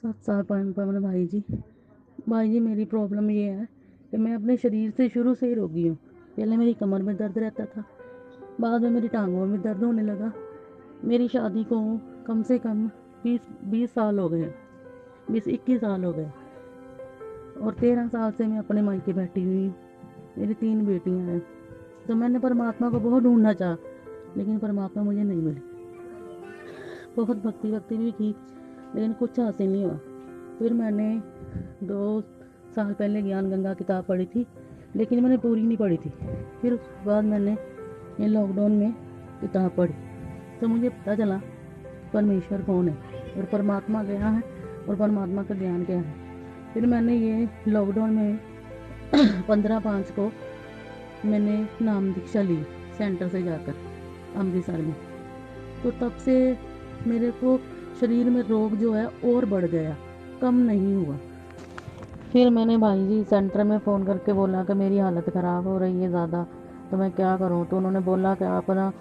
7 साल पहले भाई जी मेरी प्रॉब्लम ये है कि मैं अपने शरीर से शुरू से ही रोगी हूँ। पहले मेरी कमर में दर्द रहता था, बाद में मेरी टांगों में दर्द होने लगा। मेरी शादी को कम से कम 20 साल हो गए, 20-21 साल हो गए, और 13 साल से मैं अपने मायके बैठी हुई हूँ। मेरी 3 बेटियाँ हैं। तो मैंने परमात्मा को बहुत ढूंढना चाहा, लेकिन परमात्मा मुझे नहीं मिली। बहुत भक्ति भी की, लेकिन कुछ हासिल नहीं हुआ। फिर मैंने 2 साल पहले ज्ञान गंगा किताब पढ़ी थी, लेकिन मैंने पूरी नहीं पढ़ी थी। फिर उसके बाद मैंने ये लॉकडाउन में किताब पढ़ी, तो मुझे पता चला परमेश्वर कौन है और परमात्मा क्या है और परमात्मा का ज्ञान क्या है। फिर मैंने ये लॉकडाउन में 15/5 को मैंने नाम दीक्षा ली सेंटर से जाकर अमृतसर में। तो तब से मेरे को शरीर में रोग जो है और बढ़ गया, कम नहीं हुआ। फिर मैंने भाई जी सेंटर में फ़ोन करके बोला कि मेरी हालत ख़राब हो रही है ज़्यादा, तो मैं क्या करूं। तो उन्होंने बोला कि आप ना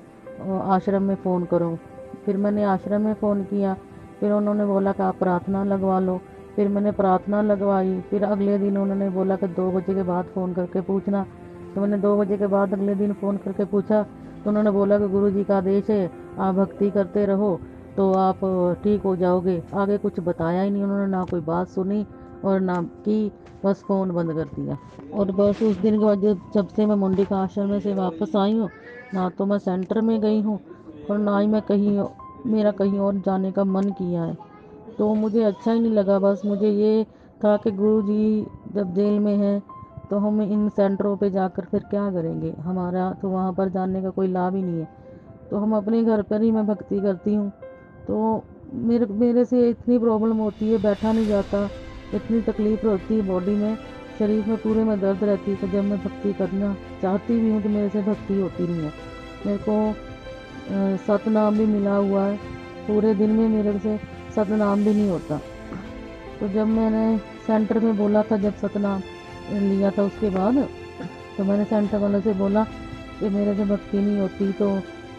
आश्रम में फ़ोन करो। फिर मैंने आश्रम में फ़ोन किया। फिर उन्होंने बोला कि आप प्रार्थना लगवा लो। फिर मैंने प्रार्थना लगवाई। फिर अगले दिन उन्होंने बोला कि 2 बजे के बाद फ़ोन करके पूछना। तो मैंने 2 बजे के बाद अगले दिन फ़ोन करके पूछा, तो उन्होंने बोला कि गुरु जी का आदेश है, आप भक्ति करते रहो तो आप ठीक हो जाओगे। आगे कुछ बताया ही नहीं उन्होंने, ना कोई बात सुनी और ना की, बस फ़ोन बंद कर दिया। और बस उस दिन के बाद जब से मैं मुंडिका आश्रम में से वापस आई हूँ, ना तो मैं सेंटर में गई हूँ और ना ही मैं मेरा कहीं और जाने का मन किया है। तो मुझे अच्छा ही नहीं लगा। बस मुझे ये था कि गुरु जी जब जेल में हैं तो हम इन सेंटरों पे जाकर फिर क्या करेंगे, हमारा तो वहाँ पर जाने का कोई लाभ ही नहीं है। तो हम अपने घर पर ही मैं भक्ति करती हूँ। तो मेरे मेरे से इतनी प्रॉब्लम होती है, बैठा नहीं जाता, इतनी तकलीफ़ होती है बॉडी में, शरीर में पूरे में दर्द रहती है कि जब मैं भक्ति करना चाहती भी हूँ तो मेरे से भक्ति होती नहीं है। मेरे को सतनाम भी मिला हुआ है, पूरे दिन में मेरे से सतनाम भी नहीं होता। तो जब मैंने सेंटर में बोला था, जब सतनाम लिया था उसके बाद, तो मैंने सेंटर वाले से बोला कि मेरे से भक्ति नहीं होती तो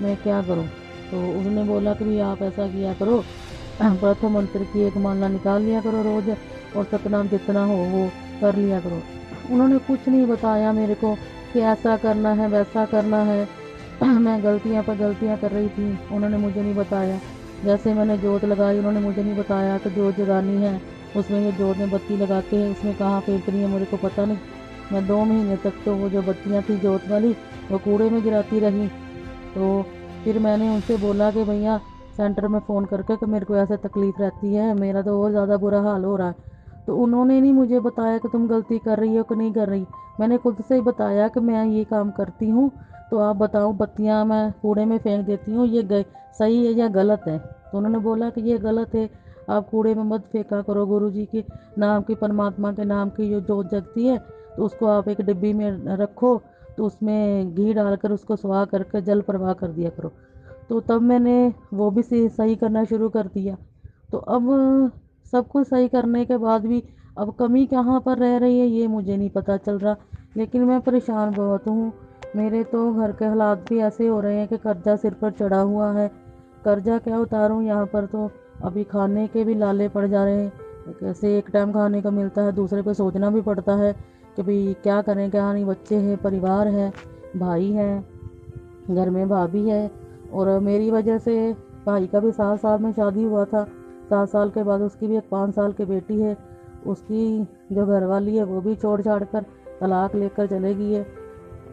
मैं क्या करूं। तो उसने बोला कि भी आप ऐसा किया करो, प्रथम मंत्र की एक माला निकाल लिया करो रोज, और सतनाम जितना हो वो कर लिया करो। उन्होंने कुछ नहीं बताया मेरे को कि ऐसा करना है वैसा करना है। मैं गलतियां पर गलतियां कर रही थी, उन्होंने मुझे नहीं बताया। जैसे मैंने जोत लगाई, उन्होंने मुझे नहीं बताया कि जोत जगानी है, उसमें ये जोत में बत्ती लगाते हैं, उसमें कहाँ फेंकनी है मुझे को पता नहीं। मैं 2 महीने तक तो वो जो बत्तियाँ थी जोत वाली वो कूड़े में गिराती रही। तो फिर मैंने उनसे बोला कि भैया सेंटर में फ़ोन करके कि मेरे को ऐसे तकलीफ़ रहती है, मेरा तो और ज़्यादा बुरा हाल हो रहा है। तो उन्होंने नहीं मुझे बताया कि तुम गलती कर रही हो कि नहीं कर रही। मैंने खुद से ही बताया कि मैं ये काम करती हूँ, तो आप बताओ बत्तियाँ मैं कूड़े में फेंक देती हूँ, ये सही है या गलत है। तो उन्होंने बोला कि ये गलत है, आप कूड़े में मत फेंका करो, गुरु जी के नाम की, परमात्मा के नाम की जो जोत जगती है तो उसको आप एक डिब्बी में रखो, तो उसमें घी डालकर उसको सुहा करके जल प्रवाह कर दिया करो। तो तब मैंने वो भी सही करना शुरू कर दिया। तो अब सब कुछ सही करने के बाद भी अब कमी कहाँ पर रह रही है ये मुझे नहीं पता चल रहा। लेकिन मैं परेशान बहुत हूँ। मेरे तो घर के हालात भी ऐसे हो रहे हैं कि कर्जा सिर पर चढ़ा हुआ है। कर्जा क्या उतारूँ, यहाँ पर तो अभी खाने के भी लाले पड़ जा रहे हैं। कैसे एक टाइम खाने का मिलता है, दूसरे पे सोचना भी पड़ता है कि भाई क्या करें क्या नहीं। बच्चे हैं, परिवार है, भाई हैं, घर में भाभी है, और मेरी वजह से भाई का भी 7 साल में शादी हुआ था। 7 साल के बाद उसकी भी एक 5 साल की बेटी है। उसकी जो घरवाली है वो भी छोड़ छाड़ कर तलाक लेकर चले गई है।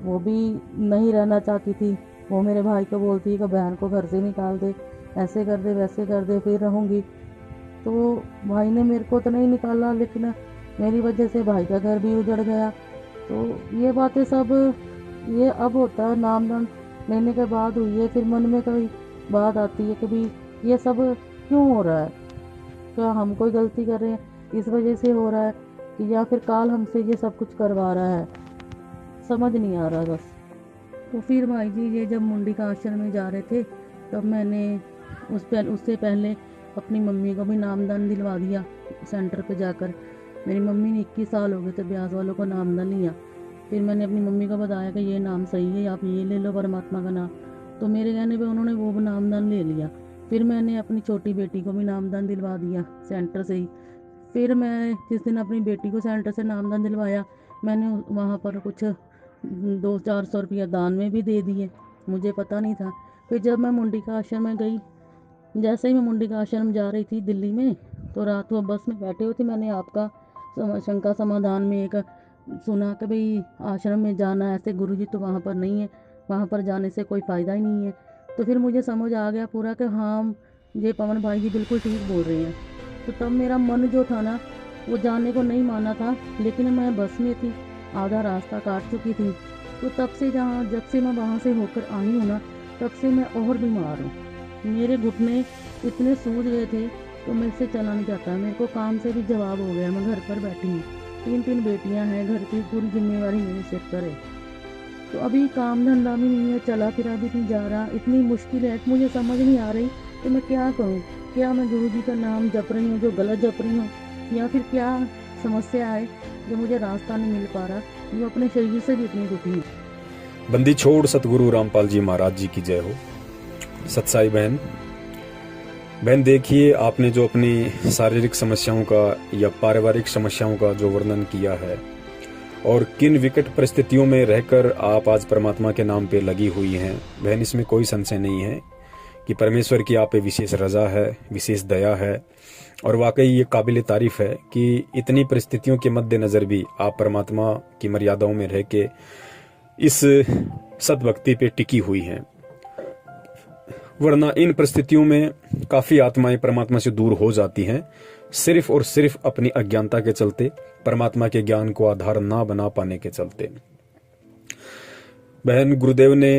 वो भी नहीं रहना चाहती थी। वो मेरे भाई को बोलती है कि बहन को घर से निकाल दे, ऐसे कर दे वैसे कर दे, फिर रहूँगी। तो भाई ने मेरे को तो नहीं निकाला, लेकिन मेरी वजह से भाई का घर भी उजड़ गया। तो ये बातें सब, ये अब होता है नाम दान लेने के बाद हुई है। फिर मन में कभी बात आती है कि भाई ये सब क्यों हो रहा है, क्या हम कोई गलती कर रहे हैं इस वजह से हो रहा है, कि या फिर काल हमसे ये सब कुछ करवा रहा है, समझ नहीं आ रहा बस। तो फिर भाई जी ये जब मुंडिका आश्रम में जा रहे थे, तब मैंने उससे पहले अपनी मम्मी को भी नामदान दिलवा दिया सेंटर पे जाकर। मेरी मम्मी ने 21 साल हो गए थे ब्यास वालों को नामदान लिया। फिर मैंने अपनी मम्मी को बताया कि ये नाम सही है, आप ये ले लो परमात्मा का नाम। तो मेरे कहने पे उन्होंने वो नामदान ले लिया। फिर मैंने अपनी छोटी बेटी को भी नामदान दिलवा दिया सेंटर से ही, फिर मैं जिस दिन अपनी बेटी को सेंटर से नामदान दिलवाया, मैंने वहाँ पर कुछ 200-400 रुपया दान में भी दे दिए, मुझे पता नहीं था। फिर जब मैं मुंडिका आश्रम में गई, जैसे ही मैं मुंडिका आश्रम जा रही थी दिल्ली में, तो रात को बस में बैठे हुए थे, मैंने आपका शंका समाधान में एक सुना कि भाई आश्रम में जाना ऐसे गुरुजी तो वहाँ पर नहीं है, वहाँ पर जाने से कोई फ़ायदा ही नहीं है। तो फिर मुझे समझ आ गया पूरा कि हाँ, ये पवन भाई जी बिल्कुल ठीक बोल रहे हैं। तो तब मेरा मन जो था ना, वो जाने को नहीं माना था, लेकिन मैं बस में थी, आधा रास्ता काट चुकी थी। तो तब से जब से मैं वहाँ से होकर आई हूँ ना, तब से मैं और बीमार हूँ। मेरे घुटने इतने सूज गए थे, तो मेरे से चला नहीं जाता। मेरे को काम से भी जवाब हो गया, मैं घर पर बैठी हूँ, 3 बेटियाँ हैं, घर की पूरी जिम्मेवारी मेरे सिर पर है। तो अभी काम धंधा भी नहीं है, चला फिरा भी नहीं जा रहा, इतनी मुश्किल है, मुझे समझ नहीं आ रही कि मैं क्या करूँ। क्या मैं गुरु जी का नाम जप रही हूँ जो गलत जप रही हूँ, या फिर क्या समस्या है जो मुझे रास्ता नहीं मिल पा रहा। मैं अपने शरीर से भी इतनी दुखी हूँ। बंदी छोड़ सतगुरु रामपाल जी महाराज जी की जय हो। सत्साई बहन देखिए, आपने जो अपनी शारीरिक समस्याओं का या पारिवारिक समस्याओं का जो वर्णन किया है, और किन विकट परिस्थितियों में रहकर आप आज परमात्मा के नाम पे लगी हुई हैं बहन, इसमें कोई संशय नहीं है कि परमेश्वर की आप पे विशेष रजा है, विशेष दया है। और वाकई ये काबिल तारीफ है कि इतनी परिस्थितियों के मद्देनजर भी आप परमात्मा की मर्यादाओं में रह के इस सद्भक्ति पे टिकी हुई हैं। वरना इन परिस्थितियों में काफी आत्माएं परमात्मा से दूर हो जाती हैं, सिर्फ और सिर्फ अपनी अज्ञानता के चलते, परमात्मा के ज्ञान को आधार ना बना पाने के चलते। बहन, गुरुदेव ने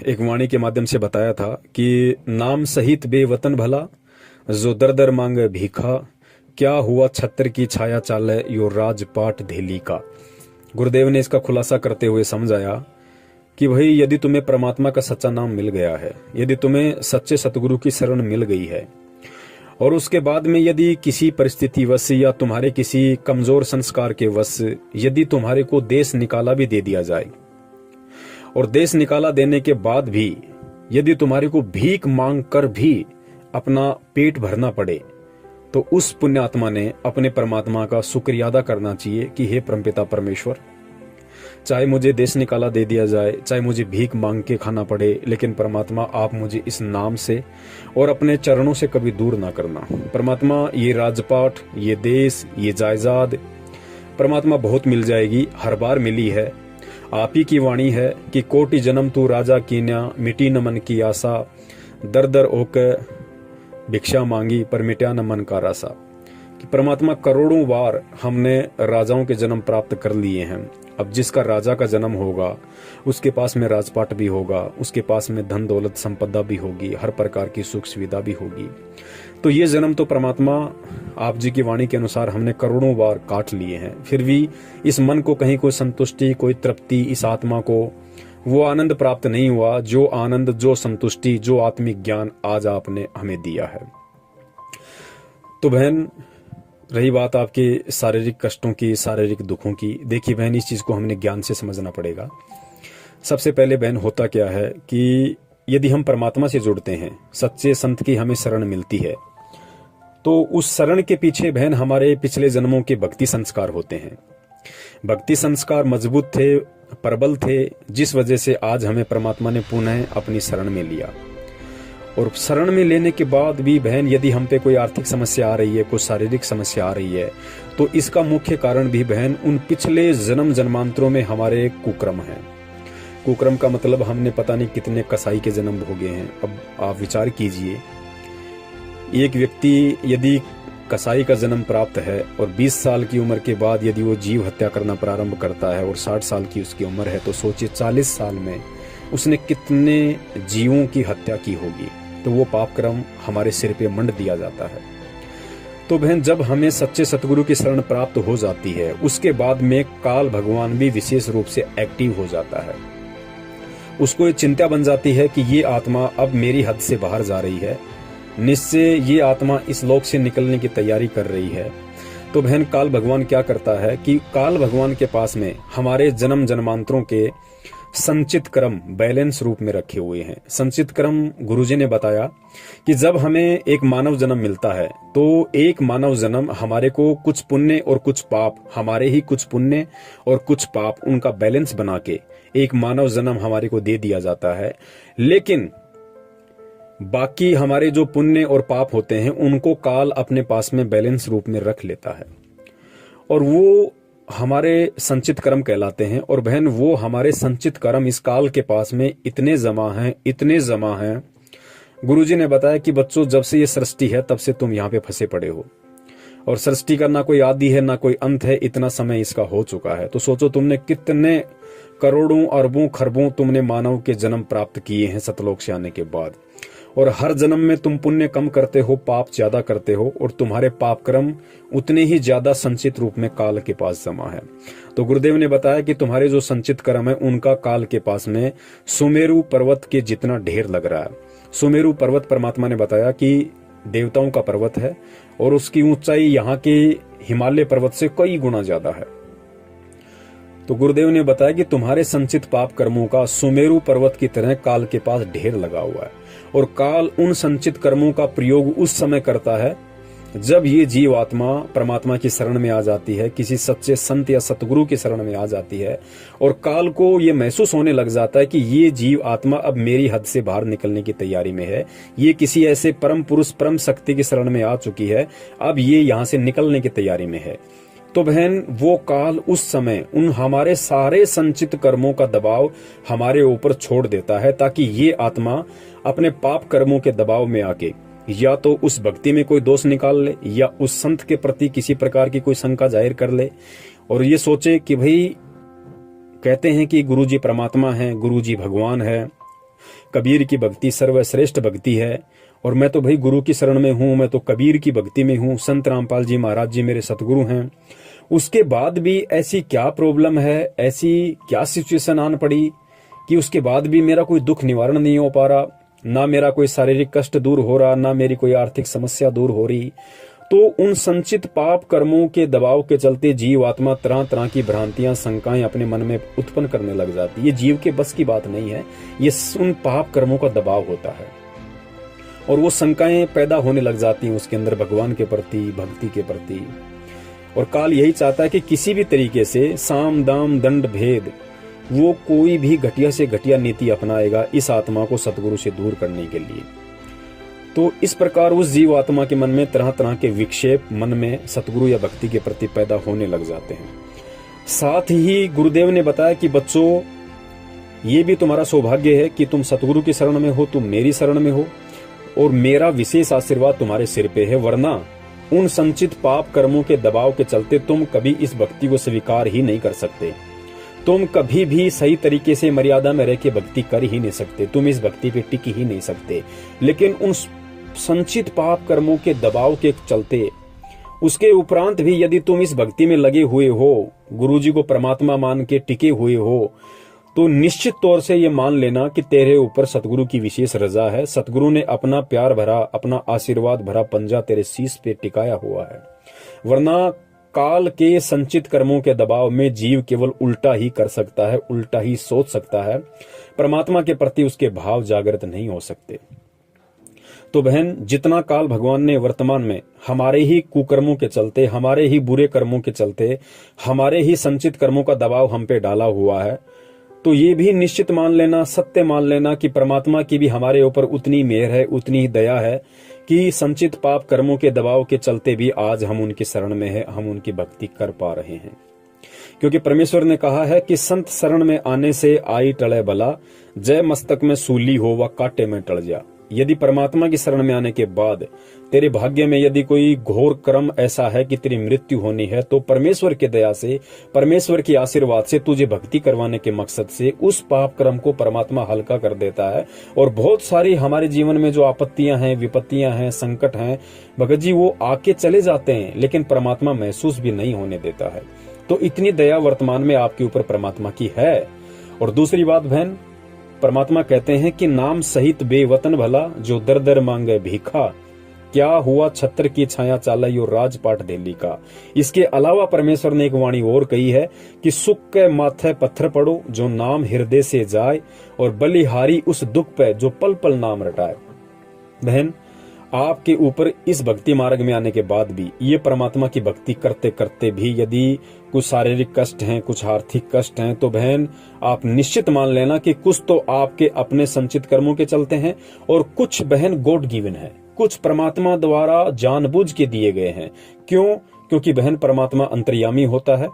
एक वाणी के माध्यम से बताया था कि नाम सहित बेवतन भला, जो दर दर मांगे भीखा, क्या हुआ छत्र की छाया चाले यो राजपाट धेली का। गुरुदेव ने इसका खुलासा करते हुए समझाया कि भाई, यदि तुम्हें परमात्मा का सच्चा नाम मिल गया है, यदि तुम्हें सच्चे सतगुरु की शरण मिल गई है, और उसके बाद में यदि किसी परिस्थिति वश या तुम्हारे किसी कमजोर संस्कार के वश यदि तुम्हारे को देश निकाला भी दे दिया जाए, और देश निकाला देने के बाद भी यदि तुम्हारे को भीख मांग कर भी अपना पेट भरना पड़े, तो उस पुण्यात्मा ने अपने परमात्मा का शुक्रिया अदा करना चाहिए कि हे परमपिता परमेश्वर, चाहे मुझे देश निकाला दे दिया जाए, चाहे मुझे भीख मांग के खाना पड़े, लेकिन परमात्मा आप मुझे इस नाम से और अपने चरणों से कभी दूर ना करना। परमात्मा, ये राजपाट, ये देश, ये जायदाद परमात्मा बहुत मिल जाएगी, हर बार मिली है। आप ही की वाणी है कि कोटि जन्म तू राजा कीन्या, मिटी न मन की आशा, दर दर होकर भिक्षा मांगी पर मिट्या न मन का रासा। कि परमात्मा, करोड़ों बार हमने राजाओं के जन्म प्राप्त कर लिए हैं, अब जिसका राजा का जन्म होगा उसके पास में राजपाट भी होगा, उसके पास में धन दौलत संपदा भी होगी, हर प्रकार की सुख सुविधा भी होगी। तो ये जन्म तो परमात्मा आप जी की वाणी के अनुसार हमने करोड़ों बार काट लिए हैं, फिर भी इस मन को कहीं कोई संतुष्टि, कोई तृप्ति, इस आत्मा को वो आनंद प्राप्त नहीं हुआ, जो आनंद, जो संतुष्टि, जो आत्मिक ज्ञान आज आपने हमें दिया है। तो बहन, रही बात आपके शारीरिक कष्टों की, शारीरिक दुखों की, देखिए बहन, इस चीज को हमने ज्ञान से समझना पड़ेगा। सबसे पहले बहन, होता क्या है कि यदि हम परमात्मा से जुड़ते हैं, सच्चे संत की हमें शरण मिलती है, तो उस शरण के पीछे बहन हमारे पिछले जन्मों के भक्ति संस्कार होते हैं। भक्ति संस्कार मजबूत थे, प्रबल थे, जिस वजह से आज हमें परमात्मा ने पुनः अपनी शरण में लिया। और शरण में लेने के बाद भी बहन, यदि हम पे कोई आर्थिक समस्या आ रही है, कोई शारीरिक समस्या आ रही है, तो इसका मुख्य कारण भी बहन उन पिछले जन्म जन्मांतरों में हमारे कुक्रम है। कुक्रम का मतलब हमने पता नहीं कितने कसाई के जन्म भोगे हैं। अब आप विचार कीजिए, एक व्यक्ति यदि कसाई का जन्म प्राप्त है और 20 साल की उम्र के बाद यदि वो जीव हत्या करना प्रारंभ करता है और 60 साल की उसकी उम्र है, तो सोचिए 40 साल में उसने कितने जीवों की हत्या की होगी। तो वो पाप कर्म हमारे सिर पे मंड दिया जाता है। तो बहन, जब हमें सच्चे सतगुरु की शरण प्राप्त हो जाती है, उसके बाद में काल भगवान भी विशेष रूप से एक्टिव हो जाता है। उसको ये चिंता बन जाती है कि ये आत्मा अब मेरी हद से बाहर जा रही है, निश्चय ये आत्मा इस लोक से निकलने की तैयारी कर रही है। तो बहन, काल भगवान क्या करता है कि काल भगवान के पास में हमारे जन्म जन्मांतरों के संचित कर्म बैलेंस रूप में रखे हुए हैं। संचित कर्म गुरुजी ने बताया कि जब हमें एक मानव जन्म मिलता है तो एक मानव जन्म हमारे को कुछ पुण्य और कुछ पाप, हमारे ही कुछ पुण्य और कुछ पाप, उनका बैलेंस बना के एक मानव जन्म हमारे को दे दिया जाता है। लेकिन बाकी हमारे जो पुण्य और पाप होते हैं उनको काल अपने पास में बैलेंस रूप में रख लेता है और वो हमारे संचित कर्म कहलाते हैं। और बहन, वो हमारे संचित कर्म इस काल के पास में इतने जमा हैं। गुरुजी ने बताया कि बच्चों, जब से ये सृष्टि है तब से तुम यहाँ पे फंसे पड़े हो और सृष्टि का ना कोई आदि है ना कोई अंत है, इतना समय इसका हो चुका है। तो सोचो तुमने कितने करोड़ों अरबों खरबों तुमने मानव के जन्म प्राप्त किए हैं सतलोक से आने के बाद, और हर जन्म में तुम पुण्य कम करते हो, पाप ज्यादा करते हो, और तुम्हारे पाप कर्म उतने ही ज्यादा संचित रूप में काल के पास जमा है। तो गुरुदेव ने बताया कि तुम्हारे जो संचित कर्म है उनका काल के पास में सुमेरु पर्वत के जितना ढेर लग रहा है। सुमेरु पर्वत परमात्मा ने बताया कि देवताओं का पर्वत है और उसकी ऊंचाई यहाँ के हिमालय पर्वत से कई गुना ज्यादा है। तो गुरुदेव ने बताया कि तुम्हारे संचित पाप कर्मों का सुमेरु पर्वत की तरह काल के पास ढेर लगा हुआ है, और काल उन संचित कर्मों का प्रयोग उस समय करता है जब ये जीव आत्मा परमात्मा की शरण में आ जाती है, किसी सच्चे संत या सतगुरु की शरण में आ जाती है, और काल को ये महसूस होने लग जाता है कि ये जीव आत्मा अब मेरी हद से बाहर निकलने की तैयारी में है, ये किसी ऐसे परम पुरुष परम शक्ति की शरण में आ चुकी है, अब ये यहाँ से निकलने की तैयारी में है। तो बहन, वो काल उस समय उन हमारे सारे संचित कर्मों का दबाव हमारे ऊपर छोड़ देता है, ताकि ये आत्मा अपने पाप कर्मों के दबाव में आके या तो उस भक्ति में कोई दोष निकाल ले, या उस संत के प्रति किसी प्रकार की कोई शंका जाहिर कर ले, और ये सोचे कि भाई कहते हैं कि गुरुजी परमात्मा है, गुरुजी भगवान है, कबीर की भक्ति सर्वश्रेष्ठ भक्ति है, और मैं तो भाई गुरु की शरण में हूं, मैं तो कबीर की भक्ति में हूं, संत रामपाल जी महाराज जी मेरे सतगुरु हैं। उसके बाद भी ऐसी क्या प्रॉब्लम है, ऐसी क्या सिचुएशन आन पड़ी कि उसके बाद भी मेरा कोई दुख निवारण नहीं हो पा रहा, ना मेरा कोई शारीरिक कष्ट दूर हो रहा, ना मेरी कोई आर्थिक समस्या दूर हो रही। तो उन संचित पाप कर्मों के दबाव के चलते जीव आत्मा तरह तरह की भ्रांतियां, शंकाएं अपने मन में उत्पन्न करने लग जाती है। ये जीव के बस की बात नहीं है, ये उन पाप कर्मों का दबाव होता है, और वो शंकाएं पैदा होने लग जाती हैं उसके अंदर भगवान के प्रति, भक्ति के प्रति। और काल यही चाहता है कि किसी भी तरीके से साम दाम दंड भेद, वो कोई भी घटिया से घटिया नीति अपनाएगा इस आत्मा को सतगुरु से दूर करने के लिए। तो इस प्रकार उस जीव आत्मा के मन में तरह तरह के विक्षेप मन में सतगुरु या भक्ति के प्रति पैदा होने लग जाते हैं। साथ ही गुरुदेव ने बताया कि बच्चों, ये भी तुम्हारा सौभाग्य है कि तुम सतगुरु की शरण में हो, तुम मेरी शरण में हो, और मेरा विशेष आशीर्वाद तुम्हारे सिर पे है, वरना उन संचित पाप कर्मों के दबाव के चलते तुम कभी इस भक्ति को स्वीकार ही नहीं कर सकते, तुम कभी भी सही तरीके से मर्यादा में रह के भक्ति कर ही नहीं सकते, तुम इस भक्ति पे टिक ही नहीं सकते। लेकिन उन संचित पाप कर्मों के दबाव के चलते, उसके उपरांत भी यदि तुम इस भक्ति में लगे हुए हो, गुरुजी को परमात्मा मान के टिके हुए हो, तो निश्चित तौर से ये मान लेना कि तेरे ऊपर सतगुरु की विशेष रजा है। सतगुरु ने अपना प्यार भरा, अपना आशीर्वाद भरा पंजा तेरे शीश पे टिकाया हुआ है, वरना काल के संचित कर्मों के दबाव में जीव केवल उल्टा ही कर सकता है, उल्टा ही सोच सकता है, परमात्मा के प्रति उसके भाव जागृत नहीं हो सकते। तो बहन, जितना काल भगवान ने वर्तमान में हमारे ही कुकर्मों के चलते, हमारे ही बुरे कर्मों के चलते, हमारे ही संचित कर्मों का दबाव हम पे डाला हुआ है, तो ये भी निश्चित मान लेना, सत्य मान लेना कि परमात्मा की भी हमारे ऊपर उतनी मेहर है, उतनी ही दया है कि संचित पाप कर्मों के दबाव के चलते भी आज हम उनकी शरण में हैं, हम उनकी भक्ति कर पा रहे हैं। क्योंकि परमेश्वर ने कहा है कि संत शरण में आने से आई टले भला, जय मस्तक में सूली हो व कांटे में टल जा। यदि परमात्मा की शरण में आने के बाद तेरे भाग्य में यदि कोई घोर कर्म ऐसा है कि तेरी मृत्यु होनी है, तो परमेश्वर की दया से, परमेश्वर के आशीर्वाद से, तुझे भक्ति करवाने के मकसद से उस पाप कर्म को परमात्मा हल्का कर देता है। और बहुत सारी हमारे जीवन में जो आपत्तियां हैं, विपत्तियां हैं, संकट हैं, भगत जी वो आके चले जाते हैं, लेकिन परमात्मा महसूस भी नहीं होने देता है। तो इतनी दया वर्तमान में आपके ऊपर परमात्मा की है। और दूसरी बात बहन, परमात्मा कहते हैं कि नाम सहित बेवतन भला, जो दर दर मांगे भीखा, क्या हुआ छत्र की छाया चाला यो राजपाट दिल्ली का। इसके अलावा परमेश्वर ने एक वाणी और कही है कि सुख के माथे पत्थर पड़ो जो नाम हृदय से जाए, और बलिहारी उस दुख पे जो पल पल नाम रटाए। बहन, आपके ऊपर इस भक्ति मार्ग में आने के बाद भी, ये परमात्मा की भक्ति करते करते भी यदि कुछ शारीरिक कष्ट हैं, कुछ आर्थिक कष्ट हैं, तो बहन आप निश्चित मान लेना कि कुछ तो आपके अपने संचित कर्मों के चलते हैं, और कुछ बहन गॉड गिवन है, कुछ परमात्मा द्वारा जानबूझ के दिए गए हैं। क्यों? क्योंकि बहन परमात्मा अंतर्यामी होता है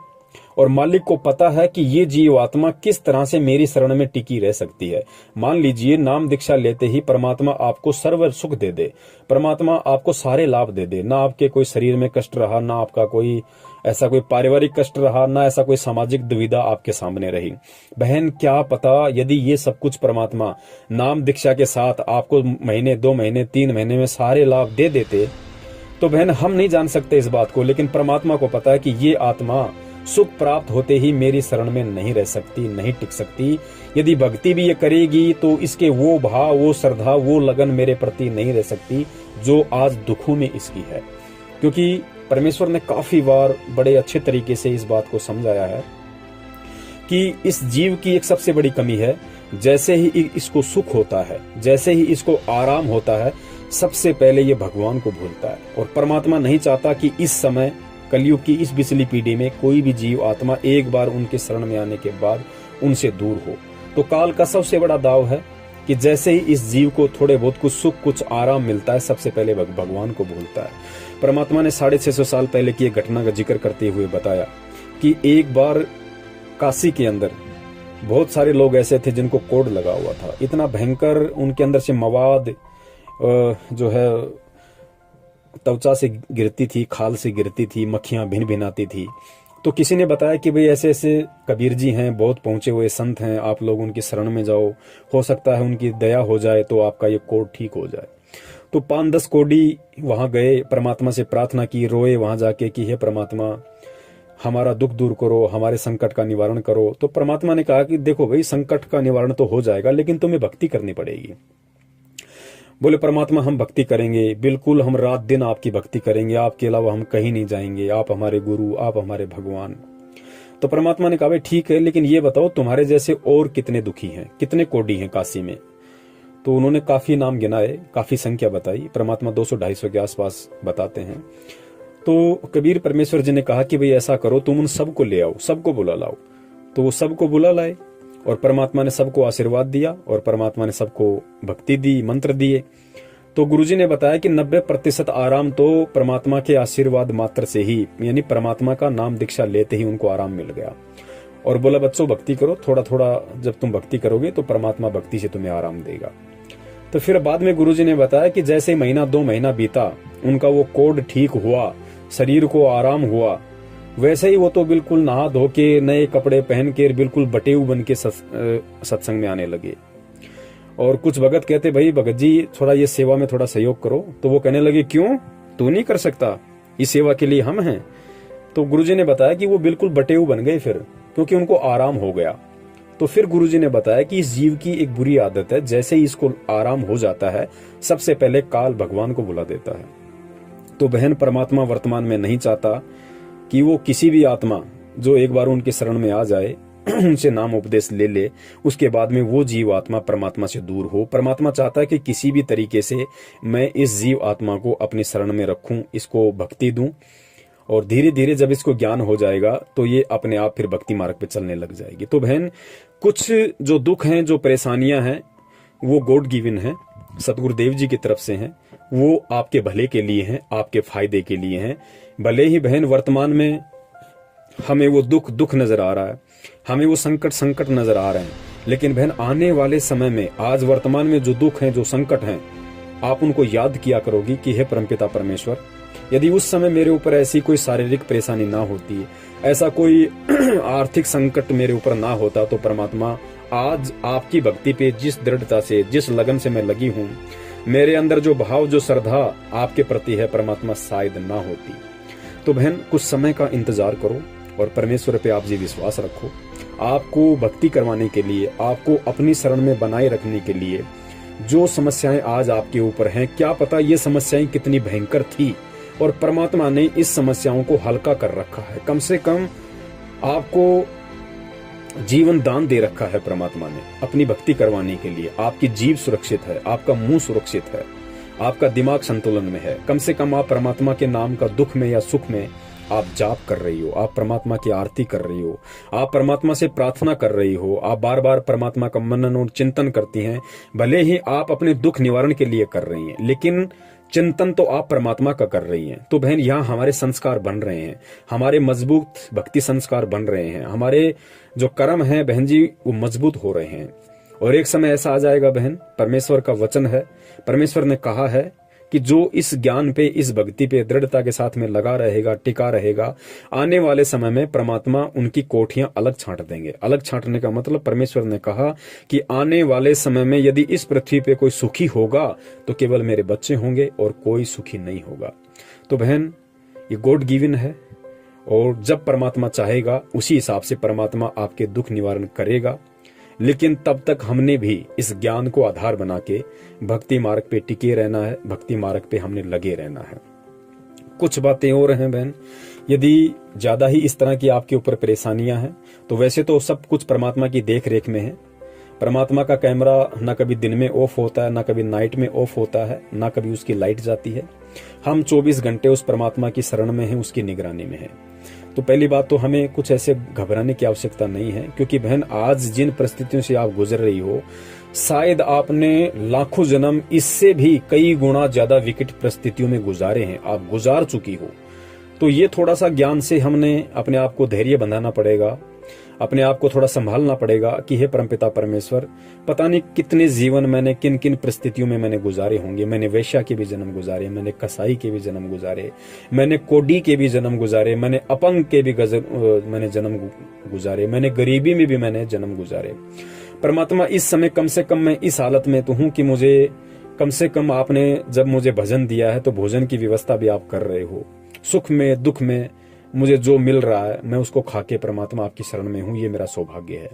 और मालिक को पता है कि ये जीव आत्मा किस तरह से मेरी शरण में टिकी रह सकती है। मान लीजिए नाम दीक्षा लेते ही परमात्मा आपको सर्व सुख दे दे, परमात्मा आपको सारे लाभ दे दे, ना आपके कोई शरीर में कष्ट रहा, ना आपका कोई ऐसा कोई पारिवारिक कष्ट रहा, ना ऐसा कोई सामाजिक दुविधा आपके सामने रही। बहन क्या पता यदि ये सब कुछ परमात्मा नाम दीक्षा के साथ आपको महीने, 2 महीने, 3 महीने में सारे लाभ दे देते, तो बहन हम नहीं जान सकते इस बात को, लेकिन परमात्मा को पता है कि ये आत्मा सुख प्राप्त होते ही मेरी शरण में नहीं रह सकती, नहीं टिक सकती। यदि भक्ति भी ये करेगी तो इसके वो भाव, वो श्रद्धा, वो लगन मेरे प्रति नहीं रह सकती जो आज दुखों में इसकी है। क्योंकि परमेश्वर ने काफी बार बड़े अच्छे तरीके से इस बात को समझाया है कि इस जीव की एक सबसे बड़ी कमी है, जैसे ही इसको सुख होता है, जैसे ही इसको आराम होता है, सबसे पहले ये भगवान को भूलता है। और परमात्मा नहीं चाहता कि इस समय कलयुग की इस पिछली पीढ़ी में कोई भी जीव आत्मा एक बार उनके शरण में आने के बाद उनसे दूर हो। तो काल का सबसे बड़ा दाव है कि जैसे ही इस जीव को थोड़े बहुत कुछ सुख, कुछ आराम मिलता है, सबसे पहले भगवान को भूलता है। परमात्मा ने 650 साल पहले की एक घटना का जिक्र करते हुए बताया कि एक बार काशी के अंदर बहुत सारे लोग ऐसे थे जिनको कोढ़ लगा हुआ था। इतना भयंकर उनके अंदर से मवाद जो है त्वचा से गिरती थी, खाल से गिरती थी, मक्खियां भिन भिन आती थी। तो किसी ने बताया कि भाई ऐसे ऐसे कबीर जी हैं, बहुत पहुंचे हुए संत हैं, आप लोग उनकी शरण में जाओ, हो सकता है उनकी दया हो जाए तो आपका ये कोढ़ ठीक हो जाए। तो 5-10 कोढ़ी वहां गए, परमात्मा से प्रार्थना की, रोए वहां जाके कि हे परमात्मा हमारा दुख दूर करो, हमारे संकट का निवारण करो। तो परमात्मा ने कहा कि देखो भाई, संकट का निवारण तो हो जाएगा, लेकिन तुम्हें भक्ति करनी पड़ेगी। बोले परमात्मा हम भक्ति करेंगे, बिल्कुल हम रात दिन आपकी भक्ति करेंगे, आपके अलावा हम कहीं नहीं जाएंगे, आप हमारे गुरु, आप हमारे भगवान। तो परमात्मा ने कहा भाई ठीक है, लेकिन ये बताओ तुम्हारे जैसे और कितने दुखी हैं, कितने कोढ़ी हैं काशी में। तो उन्होंने काफी नाम गिनाए, काफी संख्या बताई। परमात्मा 200-250 के आसपास बताते हैं। तो कबीर परमेश्वर जी ने कहा कि भाई ऐसा करो, तुम उन सबको ले आओ, सबको बुला लाओ। तो वो सबको बुला लाए और परमात्मा ने सबको आशीर्वाद दिया और परमात्मा ने सबको भक्ति दी, मंत्र दिए। तो गुरुजी ने बताया कि 90% आराम तो परमात्मा के आशीर्वाद मात्र से ही, यानी परमात्मा का नाम दीक्षा लेते ही उनको आराम मिल गया। और बोला बच्चों भक्ति करो, थोड़ा थोड़ा जब तुम भक्ति करोगे तो परमात्मा भक्ति से तुम्हें आराम देगा। तो फिर बाद में गुरुजी ने बताया कि जैसे महीना 2 महीना बीता, उनका वो कोढ़ ठीक हुआ, शरीर को आराम हुआ, वैसे ही वो तो बिल्कुल नहा धो के, नए कपड़े पहन के, बिल्कुल बटेऊ बन के सत्संग में आने लगे। और कुछ भगत कहते भाई भगत जी थोड़ा ये सेवा में थोड़ा सहयोग करो। तो वो कहने लगे क्यों, तू नहीं कर सकता, इस सेवा के लिए हम हैं। तो गुरुजी ने बताया कि वो बिल्कुल बटेऊ बन गए फिर, क्योंकि उनको आराम हो गया। तो फिर गुरुजी ने बताया कि इस जीव की एक बुरी आदत है, जैसे ही इसको आराम हो जाता है सबसे पहले काल भगवान को बुला देता है। तो बहन परमात्मा वर्तमान में नहीं चाहता कि वो किसी भी आत्मा जो एक बार उनके शरण में आ जाए, उनसे नाम उपदेश ले ले, उसके बाद में वो जीव आत्मा परमात्मा से दूर हो। परमात्मा चाहता है कि किसी भी तरीके से मैं इस जीव आत्मा को अपनी शरण में रखूं, इसको भक्ति दूं, और धीरे धीरे जब इसको ज्ञान हो जाएगा तो ये अपने आप फिर भक्ति मार्ग पे चलने लग जाएगी। तो बहन कुछ जो दुख हैं, जो परेशानियां हैं, वो गॉड गिवन है, सतगुरुदेव जी की तरफ से हैं, वो आपके भले के लिए हैं, आपके फायदे के लिए हैं। भले ही बहन वर्तमान में हमें वो दुख नजर आ रहा है, हमें वो संकट नजर आ रहे हैं, लेकिन बहन आने वाले समय में, आज वर्तमान में जो दुख हैं, जो संकट हैं, आप उनको याद किया करोगी कि हे परमपिता परमेश्वर, यदि उस समय मेरे ऊपर ऐसी कोई शारीरिक परेशानी ना होती, ऐसा कोई आर्थिक संकट मेरे ऊपर ना होता, तो परमात्मा आज आपकी भक्ति पे जिस दृढ़ता से, जिस लगन से मैं लगी हूँ, मेरे अंदर जो भाव, जो श्रद्धा आपके प्रति है, परमात्मा शायद ना होती। तो बहन कुछ समय का इंतजार करो और परमेश्वर पे आप जी विश्वास रखो। आपको भक्ति करवाने के लिए, आपको अपनी शरण में बनाए रखने के लिए जो समस्याएं आज आपके ऊपर हैं, क्या पता ये समस्याएं कितनी भयंकर थी और परमात्मा ने इस समस्याओं को हल्का कर रखा है। कम से कम आपको जीवन दान दे रखा है परमात्मा ने अपनी भक्ति करवाने के लिए। आपकी जीभ सुरक्षित है, आपका मुंह सुरक्षित है, आपका दिमाग संतुलन में है। कम से कम आप परमात्मा के नाम का दुख में या सुख में आप जाप कर रही हो, आप परमात्मा की आरती कर रही हो, आप परमात्मा से प्रार्थना कर रही हो, आप बार बार परमात्मा का मनन और चिंतन करती हैं। भले ही आप अपने दुख निवारण के लिए कर रही हैं, लेकिन चिंतन तो आप परमात्मा का कर रही हैं। तो बहन, यहाँ हमारे संस्कार बन रहे हैं, हमारे मजबूत भक्ति संस्कार बन रहे हैं, हमारे जो कर्म हैं बहन जी वो मजबूत हो रहे हैं। और एक समय ऐसा आ जाएगा बहन, परमेश्वर का वचन है, परमेश्वर ने कहा है कि जो इस ज्ञान पे, इस भक्ति पे दृढ़ता के साथ में लगा रहेगा, टिका रहेगा, आने वाले समय में परमात्मा उनकी कोठियां अलग छांट देंगे। अलग छांटने का मतलब परमेश्वर ने कहा कि आने वाले समय में यदि इस पृथ्वी पे कोई सुखी होगा तो केवल मेरे बच्चे होंगे और कोई सुखी नहीं होगा। तो बहन, ये गॉड गिवन है और जब परमात्मा चाहेगा उसी हिसाब से परमात्मा आपके दुख निवारण करेगा। लेकिन तब तक हमने भी इस ज्ञान को आधार बना के भक्ति मार्ग पे टिके रहना है, भक्ति मार्ग पे हमने लगे रहना है। कुछ बातें और हैं बहन, यदि ज्यादा ही इस तरह की आपके ऊपर परेशानियां हैं तो वैसे तो सब कुछ परमात्मा की देख रेख में है। परमात्मा का कैमरा ना कभी दिन में ऑफ होता है, ना कभी नाइट में ऑफ होता है, ना कभी उसकी लाइट जाती है। हम 24 घंटे उस परमात्मा की शरण में हैं, उसकी निगरानी में हैं। तो पहली बात तो हमें कुछ ऐसे घबराने की आवश्यकता नहीं है, क्योंकि बहन आज जिन परिस्थितियों से आप गुजर रही हो, शायद आपने लाखों जन्म इससे भी कई गुना ज्यादा विकट परिस्थितियों में गुजारे हैं, आप गुजार चुकी हो। तो ये थोड़ा सा ज्ञान से हमने अपने आप को धैर्य बंधाना पड़ेगा, अपने आप को थोड़ा संभालना पड़ेगा कि हे परमपिता परमेश्वर, पता नहीं कितने जीवन मैंने किन किन परिस्थितियों में मैंने गुजारे होंगे। मैंने वेश्या के भी जन्म गुजारे, मैंने कसाई के भी जन्म गुजारे, मैंने कोडी के भी जन्म गुजारे, मैंने अपंग के भी मैंने जन्म गुजारे, मैंने गरीबी में भी मैंने जन्म गुजारे। परमात्मा, इस समय कम से कम मैं इस हालत में तो हूं कि मुझे कम से कम आपने जब मुझे भजन दिया है तो भोजन की व्यवस्था भी आप कर रहे हो। सुख में दुख में मुझे जो मिल रहा है मैं उसको खा के परमात्मा आपकी शरण में हूं, ये मेरा सौभाग्य है।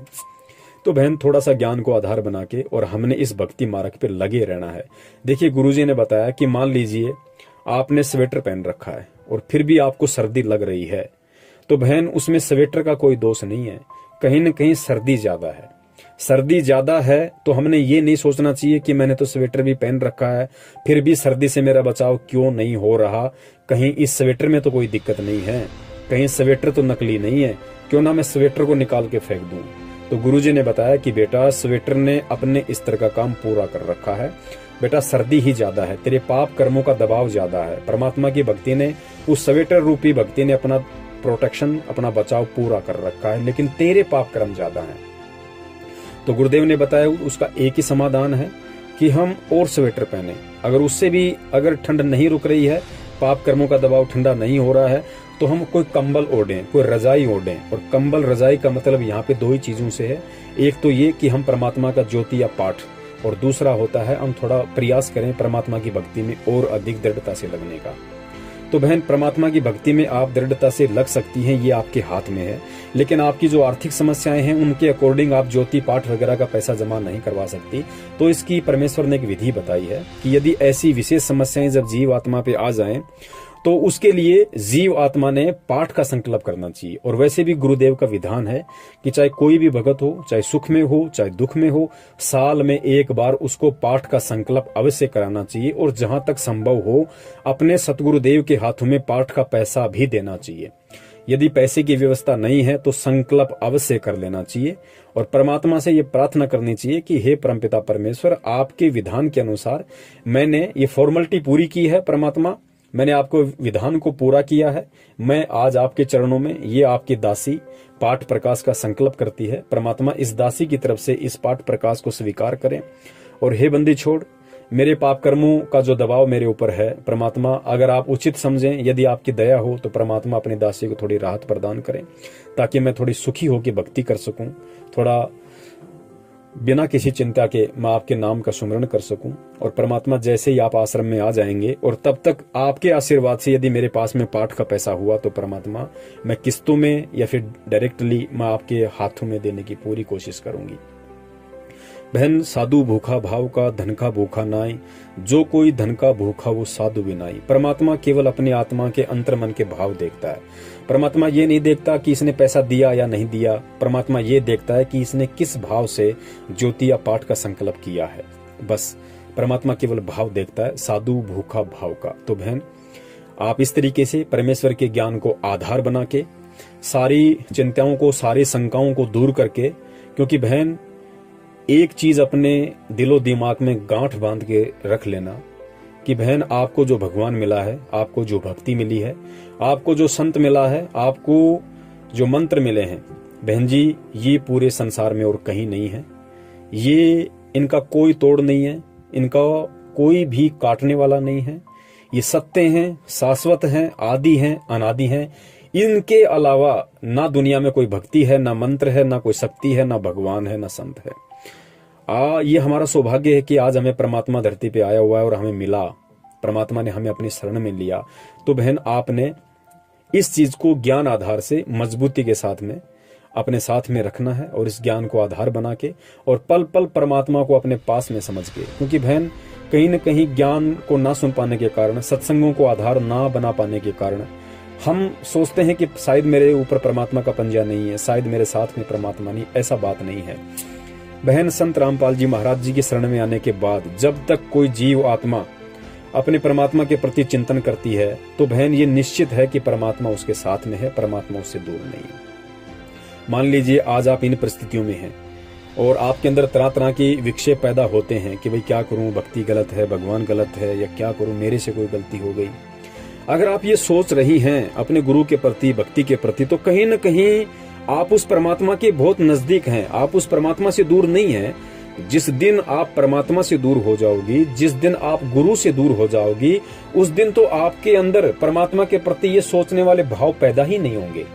तो बहन, थोड़ा सा ज्ञान को आधार बना के और हमने इस भक्ति मार्ग पे लगे रहना है। देखिए, गुरुजी ने बताया कि मान लीजिए आपने स्वेटर पहन रखा है और फिर भी आपको सर्दी लग रही है, तो बहन उसमें स्वेटर का कोई दोष नहीं है, कहीं न कहीं सर्दी ज्यादा है। सर्दी ज्यादा है तो हमने ये नहीं सोचना चाहिए कि मैंने तो स्वेटर भी पहन रखा है फिर भी सर्दी से मेरा बचाव क्यों नहीं हो रहा, कहीं इस स्वेटर में तो कोई दिक्कत नहीं है, कहीं स्वेटर तो नकली नहीं है, क्यों ना मैं स्वेटर को निकाल के फेंक दूं। तो गुरुजी ने बताया कि बेटा, स्वेटर ने अपने स्तर का काम पूरा कर रखा है, बेटा सर्दी ही ज्यादा है, तेरे पाप कर्मों का दबाव ज्यादा है। परमात्मा की भक्ति ने, उस स्वेटर रूपी भक्ति ने अपना प्रोटेक्शन, अपना बचाव पूरा कर रखा है, लेकिन तेरे पाप कर्म ज्यादा है। तो गुरुदेव ने बताया उसका एक ही समाधान है कि हम और स्वेटर पहने। अगर उससे भी अगर ठंड नहीं रुक रही है, पाप कर्मों का दबाव ठंडा नहीं हो रहा है, तो हम कोई कंबल ओढ़ें, कोई रजाई ओढ़ें। और कंबल रजाई का मतलब यहाँ पे दो ही चीजों से है, एक तो ये कि हम परमात्मा का ज्योति या पाठ, और दूसरा होता है हम थोड़ा प्रयास करें परमात्मा की भक्ति में और अधिक दृढ़ता से लगने का। तो बहन, परमात्मा की भक्ति में आप दृढ़ता से लग सकती हैं, ये आपके हाथ में है। लेकिन आपकी जो आर्थिक समस्याएं हैं उनके अकॉर्डिंग आप ज्योति पाठ वगैरह का पैसा जमा नहीं करवा सकती। तो इसकी परमेश्वर ने एक विधि बताई है कि यदि ऐसी विशेष समस्याएं जब जीव आत्मा पे आ जाएं तो उसके लिए जीव आत्मा ने पाठ का संकल्प करना चाहिए। और वैसे भी गुरुदेव का विधान है कि चाहे कोई भी भगत हो, चाहे सुख में हो चाहे दुख में हो, साल में एक बार उसको पाठ का संकल्प अवश्य कराना चाहिए। और जहां तक संभव हो अपने सतगुरुदेव के हाथों में पाठ का पैसा भी देना चाहिए। यदि पैसे की व्यवस्था नहीं है तो संकल्प अवश्य कर लेना चाहिए और परमात्मा से ये प्रार्थना करनी चाहिए कि हे परमपिता परमेश्वर, आपके विधान के अनुसार मैंने ये फॉर्मेलिटी पूरी की है, परमात्मा मैंने आपको विधान को पूरा किया है, मैं आज आपके चरणों में ये आपकी दासी पाठ प्रकाश का संकल्प करती है। परमात्मा इस दासी की तरफ से इस पाठ प्रकाश को स्वीकार करें। और हे बंदी छोड़, मेरे पाप कर्मों का जो दबाव मेरे ऊपर है, परमात्मा अगर आप उचित समझें, यदि आपकी दया हो तो परमात्मा अपनी दासी को थोड़ी राहत प्रदान करें ताकि मैं थोड़ी सुखी होकर भक्ति कर सकूं, थोड़ा बिना किसी चिंता के मैं आपके नाम का सुमरण कर सकूं। और परमात्मा जैसे ही आप आश्रम में आ जाएंगे और तब तक आपके आशीर्वाद से यदि मेरे पास में पाठ का पैसा हुआ तो परमात्मा मैं किस्तों में या फिर डायरेक्टली मैं आपके हाथों में देने की पूरी कोशिश करूंगी। बहन साधु भूखा भाव का, धन का भूखा नाई, जो कोई धन का भूखा वो साधु बिनाई। परमात्मा केवल अपनी आत्मा के अंतर्मन के भाव देखता है। परमात्मा ये नहीं देखता कि इसने पैसा दिया या नहीं दिया। परमात्मा ये देखता है कि इसने किस भाव से ज्योति या पाठ का संकल्प किया है। बस परमात्मा केवल भाव देखता है, साधु भूखा भाव का। तो बहन, आप इस तरीके से परमेश्वर के ज्ञान को आधार बना के, सारी चिंताओं को, सारी शंकाओं को दूर करके, क्योंकि बहन एक चीज अपने दिलो दिमाग में गांठ बांध के रख लेना कि बहन, आपको जो भगवान मिला है, आपको जो भक्ति मिली है, आपको जो संत मिला है, आपको जो मंत्र मिले हैं, बहन जी, ये पूरे संसार में और कहीं नहीं है। ये इनका कोई तोड़ नहीं है, इनका कोई भी काटने वाला नहीं है। ये सत्य हैं, शाश्वत हैं, आदि हैं, अनादि हैं। इनके अलावा ना दुनिया में कोई भक्ति है, ना मंत्र है, ना कोई शक्ति है, ना भगवान है, ना संत है। ये हमारा सौभाग्य है कि आज हमें परमात्मा धरती पे आया हुआ है और हमें मिला, परमात्मा ने हमें अपनी शरण में लिया। तो बहन, आपने इस चीज को ज्ञान आधार से मजबूती के साथ में अपने साथ में रखना है और इस ज्ञान को आधार बना के और पल पल परमात्मा को अपने पास में समझ के, क्योंकि बहन कहीं न कहीं ज्ञान को ना सुन पाने के कारण, सत्संगों को आधार ना बना पाने के कारण हम सोचते हैं कि शायद मेरे ऊपर परमात्मा का पंजा नहीं है, शायद मेरे साथ में परमात्मा नहीं। ऐसा बात नहीं है बहन। संत रामपाल जी महाराज जी की शरण में आने के बाद जब तक कोई जीव आत्मा अपने परमात्मा के प्रति चिंतन करती है, तो बहन ये निश्चित है कि परमात्मा उसके साथ में है, परमात्मा उससे दूर नहीं है। मान लीजिए आज आप इन परिस्थितियों में हैं और आपके अंदर तरह तरह की विक्षेप पैदा होते हैं कि भाई क्या करूं, भक्ति गलत है, भगवान गलत है, या क्या करूं, मेरे से कोई गलती हो गई। अगर आप ये सोच रही हैं अपने गुरु के प्रति, भक्ति के प्रति, तो कहीं न कहीं आप उस परमात्मा के बहुत नजदीक हैं, आप उस परमात्मा से दूर नहीं हैं। जिस दिन आप परमात्मा से दूर हो जाओगी, जिस दिन आप गुरु से दूर हो जाओगी, उस दिन तो आपके अंदर परमात्मा के प्रति ये सोचने वाले भाव पैदा ही नहीं होंगे।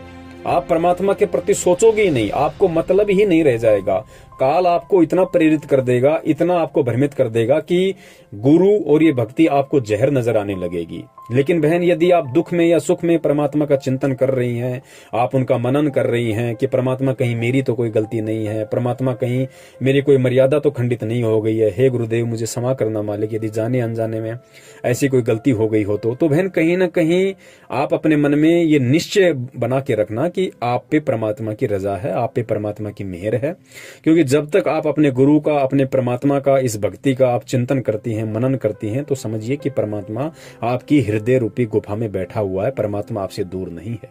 आप परमात्मा के प्रति सोचोगे ही नहीं, आपको मतलब ही नहीं रह जाएगा। काल आपको इतना प्रेरित कर देगा, इतना आपको भ्रमित कर देगा कि गुरु और ये भक्ति आपको जहर नजर आने लगेगी। लेकिन बहन, यदि आप दुख में या सुख में परमात्मा का चिंतन कर रही हैं, आप उनका मनन कर रही हैं कि परमात्मा कहीं मेरी तो कोई गलती नहीं है, परमात्मा कहीं मेरी कोई मर्यादा तो खंडित नहीं हो गई है, हे गुरुदेव मुझे क्षमा करना मालिक, यदि जाने अनजाने में ऐसी कोई गलती हो गई हो तो बहन कहीं ना कहीं आप अपने मन में ये निश्चय बना के रखना कि आप पे परमात्मा की रजा है, आप पे परमात्मा की मेहर है। क्योंकि जब तक आप अपने गुरु का, अपने परमात्मा का, इस भक्ति का आप चिंतन करती हैं, मनन करती हैं, तो समझिए कि परमात्मा आपकी हृदय रूपी गुफा में बैठा हुआ है, परमात्मा आपसे दूर नहीं है।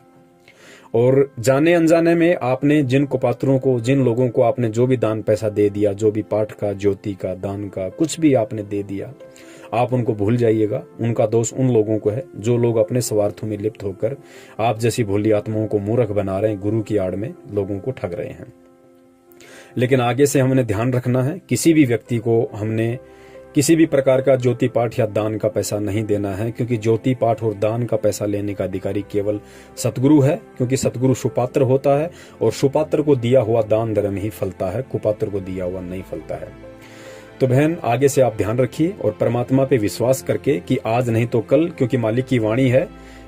और जाने अनजाने में आपने जिन कुपात्रों को, जिन लोगों को आपने जो भी दान पैसा दे दिया, जो भी पाठ का, ज्योति का, दान का, कुछ भी आपने दे दिया, आप उनको भूल जाइएगा। उनका दोष उन लोगों को है जो लोग अपने स्वार्थों में लिप्त होकर आप जैसी भोली आत्माओं को मूर्ख बना रहे हैं, गुरु की आड़ में लोगों को ठग रहे हैं। लेकिन आगे से हमने ध्यान रखना है, किसी भी व्यक्ति को हमने किसी भी प्रकार का ज्योति पाठ या दान का पैसा नहीं देना है, क्योंकि ज्योति पाठ और दान का पैसा लेने का अधिकारी केवल सतगुरु है। क्योंकि सतगुरु सुपात्र होता है और सुपात्र को दिया हुआ दान धर्म ही फलता है, कुपात्र को दिया हुआ नहीं फलता है। तो बहन, आगे से आप ध्यान रखिए और परमात्मा पे विश्वास करके कि आज नहीं तो कल, क्योंकि मालिक की वाणी है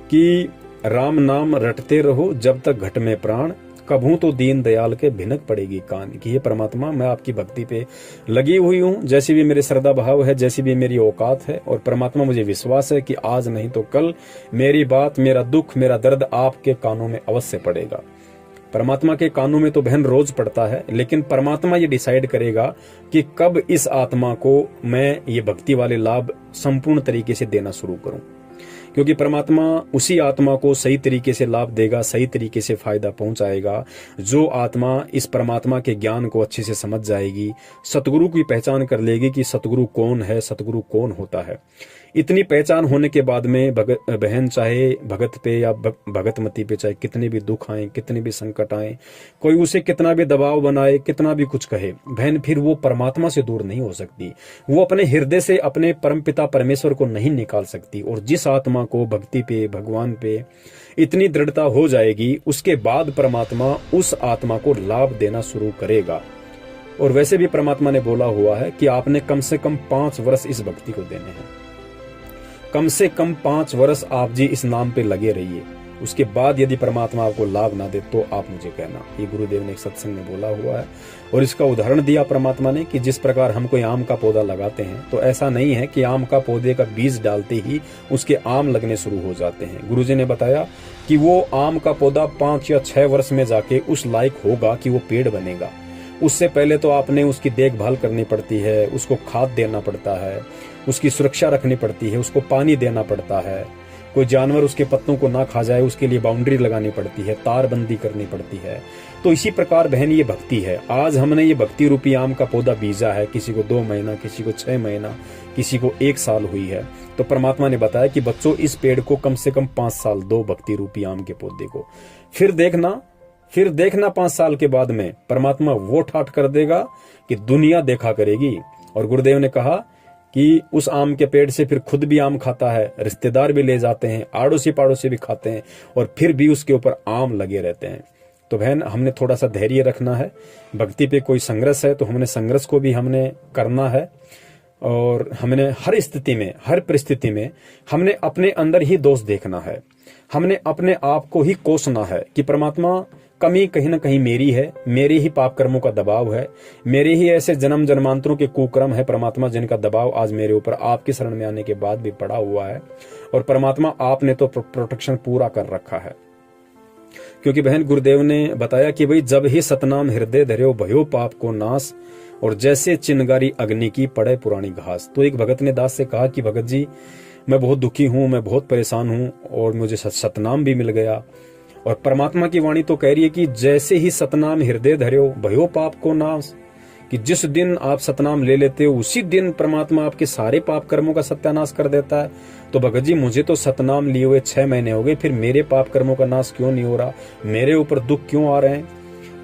कि राम नाम रटते रहो जब तक घट में प्राण, कभू तो दीन दयाल के भिनक पड़ेगी कान। कि ये परमात्मा, मैं आपकी भक्ति पे लगी हुई हूँ, जैसी भी मेरे श्रद्धा भाव है, जैसी भी मेरी औकात है, और परमात्मा मुझे विश्वास है कि आज नहीं तो कल मेरी बात, मेरा दुख, मेरा दर्द आपके कानों में अवश्य पड़ेगा। परमात्मा के कानों में तो बहन रोज पड़ता है, लेकिन परमात्मा ये डिसाइड करेगा कि कब इस आत्मा को मैं ये भक्ति वाले लाभ संपूर्ण तरीके से देना शुरू करूं। क्योंकि परमात्मा उसी आत्मा को सही तरीके से लाभ देगा, सही तरीके से फायदा पहुंचाएगा जो आत्मा इस परमात्मा के ज्ञान को अच्छे से समझ जाएगी, सतगुरु की पहचान कर लेगी कि सतगुरु कौन है, सतगुरु कौन होता है। इतनी पहचान होने के बाद में बहन, चाहे भगत पे या भगतमती पे चाहे कितने भी दुख आए, कितने भी संकट आए, कोई उसे कितना भी दबाव बनाए, कितना भी कुछ कहे, बहन फिर वो परमात्मा से दूर नहीं हो सकती। वो अपने हृदय से अपने परमपिता परमेश्वर को नहीं निकाल सकती। और जिस आत्मा को भक्ति पे, भगवान पे इतनी दृढ़ता हो जाएगी, उसके बाद परमात्मा उस आत्मा को लाभ देना शुरू करेगा। और वैसे भी परमात्मा ने बोला हुआ है कि आपने कम से कम 5 वर्ष इस भक्ति को देने हैं। कम से कम 5 वर्ष आप जी इस नाम पे लगे रहिए। उसके बाद यदि परमात्मा आपको लाभ ना दे तो आप मुझे कहना। ये गुरुदेव ने एक सत्संग में बोला हुआ है। और इसका उदाहरण दिया परमात्मा ने कि जिस प्रकार हम कोई आम का पौधा लगाते हैं तो ऐसा नहीं है कि आम का पौधे का बीज डालते ही उसके आम लगने शुरू हो जाते हैं। गुरुजी ने बताया कि वो आम का पौधा 5 या 6 वर्ष में जाके उस लायक होगा कि वो पेड़ बनेगा। उससे पहले तो आपने उसकी देखभाल करनी पड़ती है, उसको खाद देना पड़ता है, उसकी सुरक्षा रखनी पड़ती है, उसको पानी देना पड़ता है, कोई जानवर उसके पत्तों को ना खा जाए उसके लिए बाउंड्री लगानी पड़ती है, तारबंदी करनी पड़ती है। तो इसी प्रकार बहन ये भक्ति है। आज हमने ये भक्ति रूपी आम का पौधा बीजा है, किसी को 2 महीना, किसी को 6 महीना, किसी को 1 साल हुई है। तो परमात्मा ने बताया कि बच्चों इस पेड़ को कम से कम 5 साल दो, भक्ति रूपी आम के पौधे को। फिर देखना 5 साल के बाद में परमात्मा वो ठाठ कर देगा कि दुनिया देखा करेगी। और गुरुदेव ने कहा कि उस आम के पेड़ से फिर खुद भी आम खाता है, रिश्तेदार भी ले जाते हैं, आड़ोसी पाड़ोसी भी खाते हैं, और फिर भी उसके ऊपर आम लगे रहते हैं। तो बहन हमने थोड़ा सा धैर्य रखना है। भक्ति पे कोई संघर्ष है तो हमने संघर्ष को भी हमने करना है। और हमने हर स्थिति में, हर परिस्थिति में हमने अपने अंदर ही दोष देखना है। हमने अपने आप को ही कोसना है कि परमात्मा कमी कहीं ना कहीं मेरी है, मेरे ही पाप कर्मों का दबाव है, मेरे ही ऐसे जन्म जन्मांतरों के कुकर्म है परमात्मा, जिनका दबाव आज मेरे ऊपर आपकी शरण में आने के बाद भी पड़ा हुआ है। और परमात्मा आपने तो प्रोटेक्शन पूरा कर रखा है। क्योंकि बहन गुरुदेव ने बताया कि भाई जब ही सतनाम हृदय धर्यो भयो पाप को नाश, और जैसे चिनगारी अग्नि की पड़े पुरानी घास। तो एक भगत ने दास से कहा कि भगत जी मैं बहुत दुखी हूं, मैं बहुत परेशान हूं और मुझे सतनाम भी मिल गया। और परमात्मा की वाणी तो कह रही है कि जैसे ही सतनाम हृदय धर्यो भयो पाप को नाश, कि जिस दिन आप सतनाम ले लेते हो उसी दिन परमात्मा आपके सारे पाप कर्मों का सत्यानाश कर देता है। तो भगत जी मुझे तो सतनाम लिए हुए 6 महीने हो गए, फिर मेरे पाप कर्मों का नाश क्यों नहीं हो रहा, मेरे ऊपर दुख क्यों आ रहे हैं।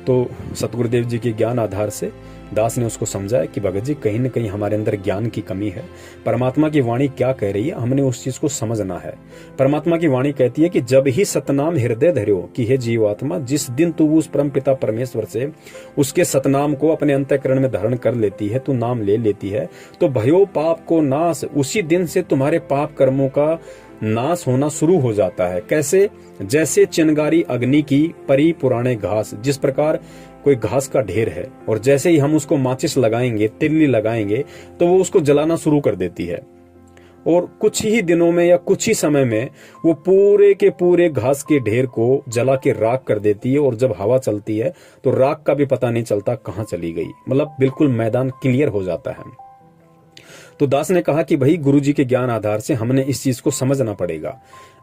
तो सतगुरुदेव जी के ज्ञान आधार से दास ने उसको समझाया कि भगत जी कहीं न कहीं हमारे अंदर ज्ञान की कमी है। परमात्मा की वाणी क्या कह रही है हमने उस चीज को समझना है। परमात्मा की वाणी कहती है कि जब ही सतनाम हृदय धर्यो, कि हे जीवात्मा जिस दिन तू उस परम पिता परमेश्वर से उसके सतनाम को अपने अंतःकरण में धारण कर लेती है, तू नाम ले लेती है, तो भयो पाप को नाश, उसी दिन से तुम्हारे पाप कर्मों का नाश होना शुरू हो जाता है। कैसे? जैसे चिनगारी अग्नि की परी पुराने घास। जिस प्रकार कोई घास का ढेर है और जैसे ही हम उसको माचिस लगाएंगे, तिल्ली लगाएंगे, तो वो उसको जलाना शुरू कर देती है, और कुछ ही दिनों में या कुछ ही समय में वो पूरे के पूरे घास के ढेर को जला के राख कर देती है। और जब हवा चलती है तो राख का भी पता नहीं चलता कहाँ चली गई, मतलब बिल्कुल मैदान क्लियर हो जाता है। तो दास ने कहा कि भाई गुरु जी के ज्ञान आधार से हमने इस चीज को समझना पड़ेगा।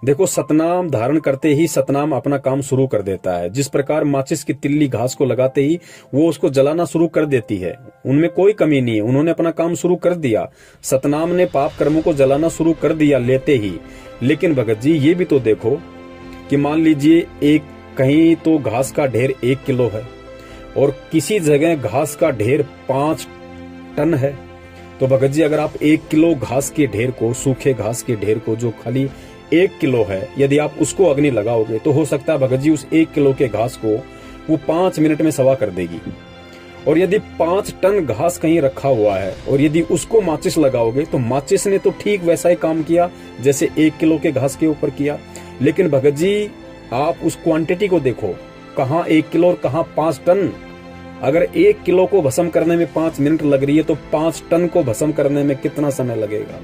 देखो सतनाम धारण करते ही सतनाम अपना काम शुरू कर देता है। जिस प्रकार माचिस की तिल्ली घास को लगाते ही वो उसको जलाना शुरू कर देती है, उनमें कोई कमी नहीं है, उन्होंने अपना काम शुरू कर दिया। सतनाम ने पाप कर्मों को जलाना शुरू कर दिया लेते ही। लेकिन भगत जी ये भी तो देखो कि मान लीजिए एक कहीं तो घास का ढेर 1 किलो है और किसी जगह घास का ढेर 5 टन है। तो भगत जी अगर आप 1 किलो घास के ढेर को, सूखे घास के ढेर को जो खाली 1 किलो है, यदि आप उसको अग्नि लगाओगे तो हो सकता है भगत जी उस 1 किलो के घास को वो 5 मिनट में सवा कर देगी। और यदि 5 टन घास कहीं रखा हुआ है और यदि उसको माचिस लगाओगे तो माचिस ने तो ठीक वैसा ही काम किया जैसे 1 किलो के घास के ऊपर किया। लेकिन भगत जी आप उस क्वांटिटी को देखो, कहाँ 1 किलो और कहाँ 5 टन। अगर 1 किलो को भस्म करने में 5 मिनट लग रही है तो 5 टन को भस्म करने में कितना समय लगेगा।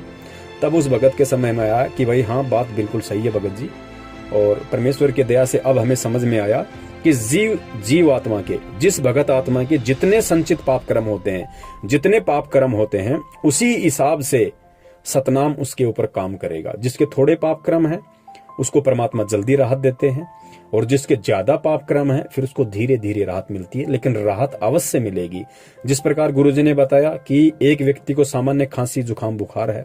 तब उस भगत के समय में आया कि भाई हाँ बात बिल्कुल सही है भगत जी। और परमेश्वर की दया से अब हमें समझ में आया कि जीव आत्मा के, जिस भगत आत्मा के जितने संचित पाप कर्म होते हैं, जितने पाप कर्म होते हैं, उसी हिसाब से सतनाम उसके ऊपर काम करेगा। जिसके थोड़े पाप कर्म है उसको परमात्मा जल्दी राहत देते हैं, और जिसके ज्यादा पाप कर्म है फिर उसको धीरे धीरे राहत मिलती है, लेकिन राहत अवश्य मिलेगी। जिस प्रकार गुरुजी ने बताया कि एक व्यक्ति को सामान्य खांसी जुकाम बुखार है,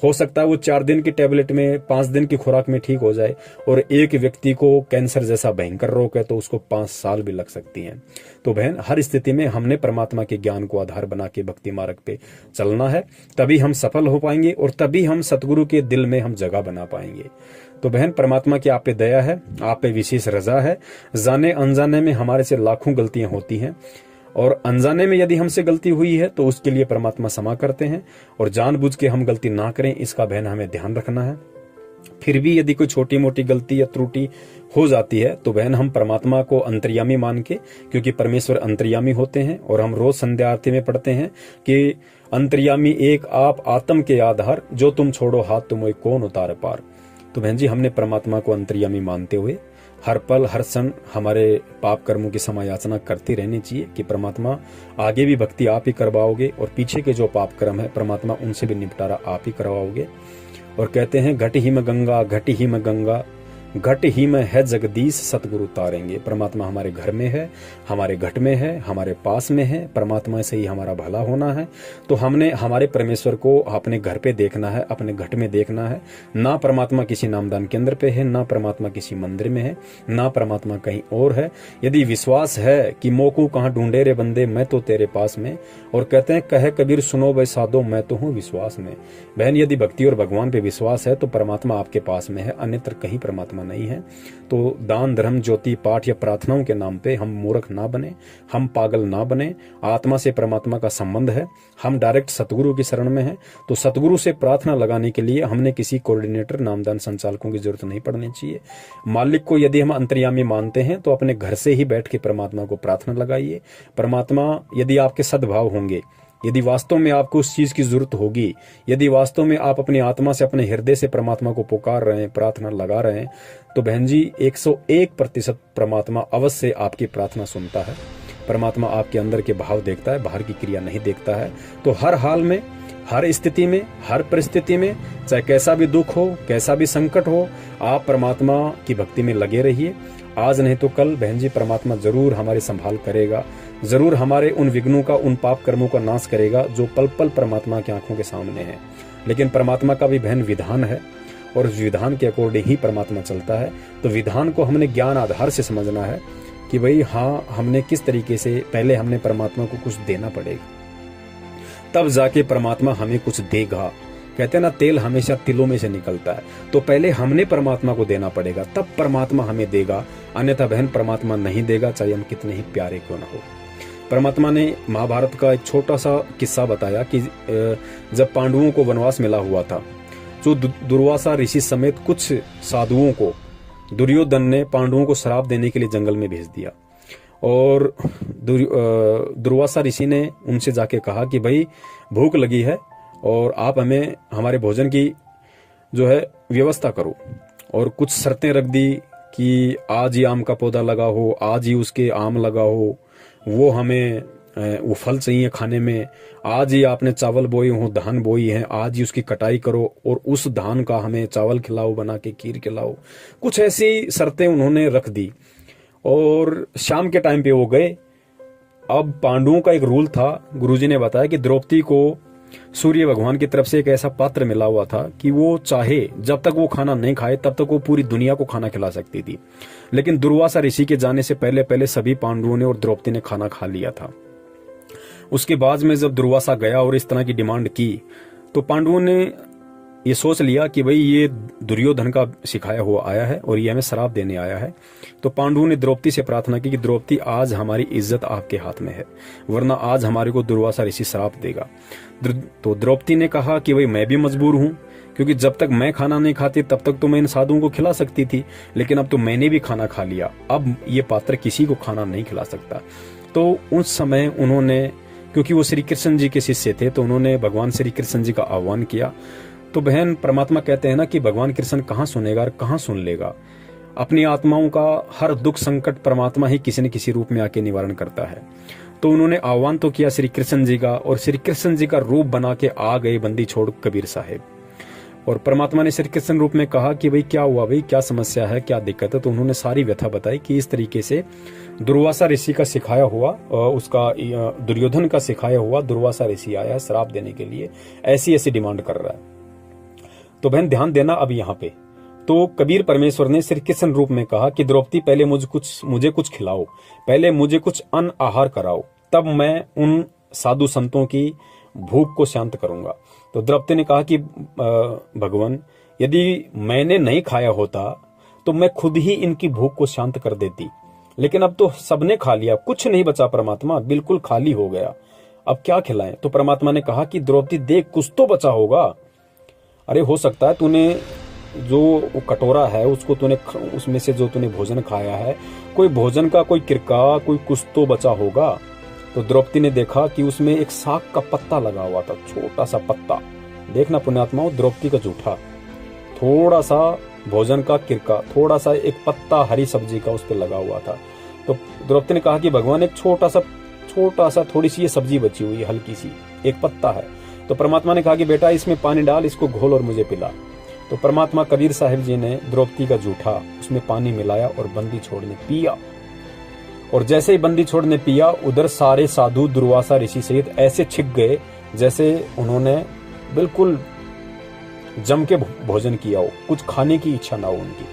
हो सकता है वो 4 दिन की टेबलेट में 5 दिन की खुराक में ठीक हो जाए, और एक व्यक्ति को कैंसर जैसा भयंकर रोग है तो उसको 5 साल भी लग सकती हैं। तो बहन हर स्थिति में हमने परमात्मा के ज्ञान को आधार बना के भक्ति मार्ग पे चलना है, तभी हम सफल हो पाएंगे और तभी हम सतगुरु के दिल में हम जगह बना पाएंगे। तो बहन परमात्मा की आप पे दया है, आप पे विशेष रजा है। जाने अनजाने में हमारे से लाखों गलतियां होती हैं, और अनजाने में यदि हमसे गलती हुई है तो उसके लिए परमात्मा क्षमा करते हैं, और जानबूझ के हम गलती ना करें इसका बहन हमें ध्यान रखना है। फिर भी यदि कोई छोटी मोटी गलती या त्रुटि हो जाती है तो बहन हम परमात्मा को अंतर्यामी मान के, क्योंकि परमेश्वर अंतर्यामी होते हैं, और हम रोज संध्या आरती में पढ़ते हैं कि अंतर्यामी एक आप आत्म के आधार, जो तुम छोड़ो हाथ तुम्हें कौन उतारे पार। तो बहन जी हमने परमात्मा को अंतर्यामी मानते हुए हर पल हर क्षण हमारे पाप कर्मों की समायाचना करती रहनी चाहिए कि परमात्मा आगे भी भक्ति आप ही करवाओगे, और पीछे के जो पाप कर्म है परमात्मा उनसे भी निपटारा आप ही करवाओगे। और कहते हैं घट ही में गंगा, घट ही में गंगा, घट ही में है जगदीश सतगुरु तारेंगे। परमात्मा हमारे घर में है, हमारे घट में है, हमारे पास में है, परमात्मा से ही हमारा भला होना है। तो हमने हमारे परमेश्वर को अपने घर पे देखना है, अपने घट में देखना है। ना परमात्मा किसी नामदान केंद्र पे है, ना परमात्मा किसी मंदिर में है, ना परमात्मा कहीं और है। यदि विश्वास है कि मोकू कहाँ ढूंढे रे बंदे, मैं तो तेरे पास में, और कहते हैं कहे कबीर सुनो भाई साधो, मैं तो हूँ विश्वास में। बहन यदि भक्ति और भगवान पे विश्वास है तो परमात्मा आपके पास में है, अन्यत्र कहीं परमात्मा नहीं है। तो दान धर्म ज्योति पाठ या प्रार्थनाओं के नाम पे हम मूर्ख ना बने, हम पागल ना बने। आत्मा से परमात्मा का संबंध है, हम डायरेक्ट सतगुरु की शरण में हैं। तो सतगुरु से प्रार्थना लगाने के लिए हमने किसी कोऑर्डिनेटर नामदान संचालकों की जरूरत नहीं पड़नी चाहिए। मालिक को यदि हम अंतर्यामी मानते हैं तो अपने घर से ही बैठ के परमात्मा को प्रार्थना लगाइए। परमात्मा यदि आपके सद्भाव होंगे, यदि वास्तव में आपको उस चीज की जरूरत होगी, यदि वास्तव में आप अपनी आत्मा से अपने हृदय से परमात्मा को पुकार रहे हैं, प्रार्थना लगा रहे हैं, तो बहन जी 101% परमात्मा अवश्य आपकी प्रार्थना सुनता है। परमात्मा आपके अंदर के भाव देखता है, बाहर की क्रिया नहीं देखता है। तो हर हाल में, हर स्थिति में, हर परिस्थिति में, चाहे कैसा भी दुख हो, कैसा भी संकट हो, आप परमात्मा की भक्ति में लगे रहिए। आज नहीं तो कल बहन जी परमात्मा जरूर हमारी संभाल करेगा, जरूर हमारे उन विघ्नों का, उन पाप कर्मों का नाश करेगा जो पल पल परमात्मा की आंखों के सामने है। लेकिन परमात्मा का भी बहन विधान है, और उस विधान के अकॉर्डिंग ही परमात्मा चलता है। तो विधान को हमने ज्ञान आधार से समझना है कि भाई हाँ, हमने किस तरीके से, पहले हमने परमात्मा को कुछ देना पड़ेगा, तब जाके परमात्मा हमें कुछ देगा। कहते हैं ना, तेल हमेशा तिलों में से निकलता है। तो पहले हमने परमात्मा को देना पड़ेगा, तब परमात्मा हमें देगा। अन्यथा बहन परमात्मा नहीं देगा, चाहे हम कितने ही प्यारे क्यों ना हो। परमात्मा ने महाभारत का एक छोटा सा किस्सा बताया कि जब पांडवों को वनवास मिला हुआ था, जो दुर्वासा ऋषि समेत कुछ साधुओं को दुर्योधन ने पांडवों को श्राप देने के लिए जंगल में भेज दिया। और दुर्वासा ऋषि ने उनसे जाके कहा कि भाई भूख लगी है और आप हमें हमारे भोजन की जो है व्यवस्था करो। और कुछ शर्तें रख दी कि आज ही आम का पौधा लगा हो, आज ही उसके आम लगा हो, वो हमें वो फल चाहिए खाने में, आज ही आपने चावल बोए हो, धान बोई है, आज ही उसकी कटाई करो और उस धान का हमें चावल खिलाओ, बना के खीर खिलाओ। कुछ ऐसी शर्तें उन्होंने रख दी। और शाम के टाइम पे वो गए। अब पांडवों का एक रूल था, गुरुजी ने बताया कि द्रौपदी को सूर्य भगवान की तरफ से एक ऐसा पात्र मिला हुआ था कि वो चाहे जब तक वो खाना नहीं खाए तब तक वो पूरी दुनिया को खाना खिला सकती थी। लेकिन दुर्वासा ऋषि के जाने से पहले पहले सभी पांडवों ने और द्रौपदी ने खाना खा लिया था। उसके बाद में जब दुर्वासा गया और इस तरह की डिमांड की, तो पांडवों ने ये सोच लिया कि भाई ये दुर्योधन का सिखाया हुआ आया है और ये हमें श्राप देने आया है। तो पांडवों ने द्रौपदी से प्रार्थना की कि द्रौपदी आज हमारी इज्जत आपके हाथ में है, वरना आज हमारे को दुर्वासा ऋषि श्राप देगा। तो द्रौपदी ने कहा कि भाई मैं भी मजबूर हूं, क्योंकि जब तक मैं खाना नहीं खाती तब तक तो मैं इन साधुओं को खिला सकती थी, लेकिन अब तो मैंने भी खाना खा लिया, अब ये पात्र किसी को खाना नहीं खिला सकता। तो उस समय उन्होंने, क्योंकि वो श्री कृष्ण जी के शिष्य थे, तो उन्होंने भगवान श्री कृष्ण जी का आह्वान किया। तो बहन परमात्मा कहते हैं ना कि भगवान कृष्ण कहाँ सुनेगा और कहाँ सुन लेगा। अपनी आत्माओं का हर दुख संकट परमात्मा ही किसी न किसी रूप में आके निवारण करता है। तो उन्होंने आह्वान तो किया श्री कृष्ण जी का, और श्री कृष्ण जी का रूप बना के आ गए बंदी छोड़ कबीर साहेब। और परमात्मा ने श्री कृष्ण रूप में कहा कि भाई क्या हुआ, भाई क्या समस्या है, क्या दिक्कत है। तो उन्होंने सारी व्यथा बताई कि इस तरीके से दुर्वासा ऋषि का सिखाया हुआ, उसका दुर्योधन का सिखाया हुआ दुर्वासा ऋषि आया है श्राप देने के लिए, ऐसी ऐसी डिमांड कर रहा है। तो बहन ध्यान देना अब यहाँ पे। तो कबीर परमेश्वर ने श्री कृष्ण रूप में कहा कि द्रौपदी पहले मुझे कुछ खिलाओ, पहले मुझे कुछ अन्न आहार कराओ, तब मैं उन साधु संतों की भूख को शांत करूंगा। तो द्रौपदी ने कहा कि भगवान यदि मैंने नहीं खाया होता तो मैं खुद ही इनकी भूख को शांत कर देती, लेकिन अब तो सबने खा लिया, कुछ नहीं बचा परमात्मा, बिल्कुल खाली हो गया, अब क्या खिलाएं। तो परमात्मा ने कहा कि द्रौपदी देख कुछ तो बचा होगा, अरे हो सकता है तूने जो वो कटोरा है उसको तूने उसमें से जो तूने भोजन खाया है, कोई भोजन का कोई किरका, कोई कुछ तो बचा होगा। तो द्रौपदी ने देखा कि उसमें एक साग का पत्ता लगा हुआ था, छोटा सा पत्ता। देखना पुण्यात्माओं, द्रौपदी का जूठा, थोड़ा सा भोजन का किरका, थोड़ा सा एक पत्ता हरी सब्जी का उस पर लगा हुआ था। तो द्रौपदी ने कहा कि भगवान एक छोटा सा थोड़ी सी ये सब्जी बची हुई है, हल्की सी, एक पत्ता है। तो परमात्मा ने कहा कि बेटा इसमें पानी डाल, इसको घोल और मुझे पिला। तो परमात्मा कबीर साहिब जी ने द्रौपदी का जूठा उसमें पानी मिलाया और बंदी छोड़ ने पिया। और जैसे ही बंदी छोड़ ने पिया, उधर सारे साधु दुर्वासा ऋषि सहित ऐसे छिक गए जैसे उन्होंने बिल्कुल जम के भोजन किया हो, कुछ खाने की इच्छा ना हो उनकी।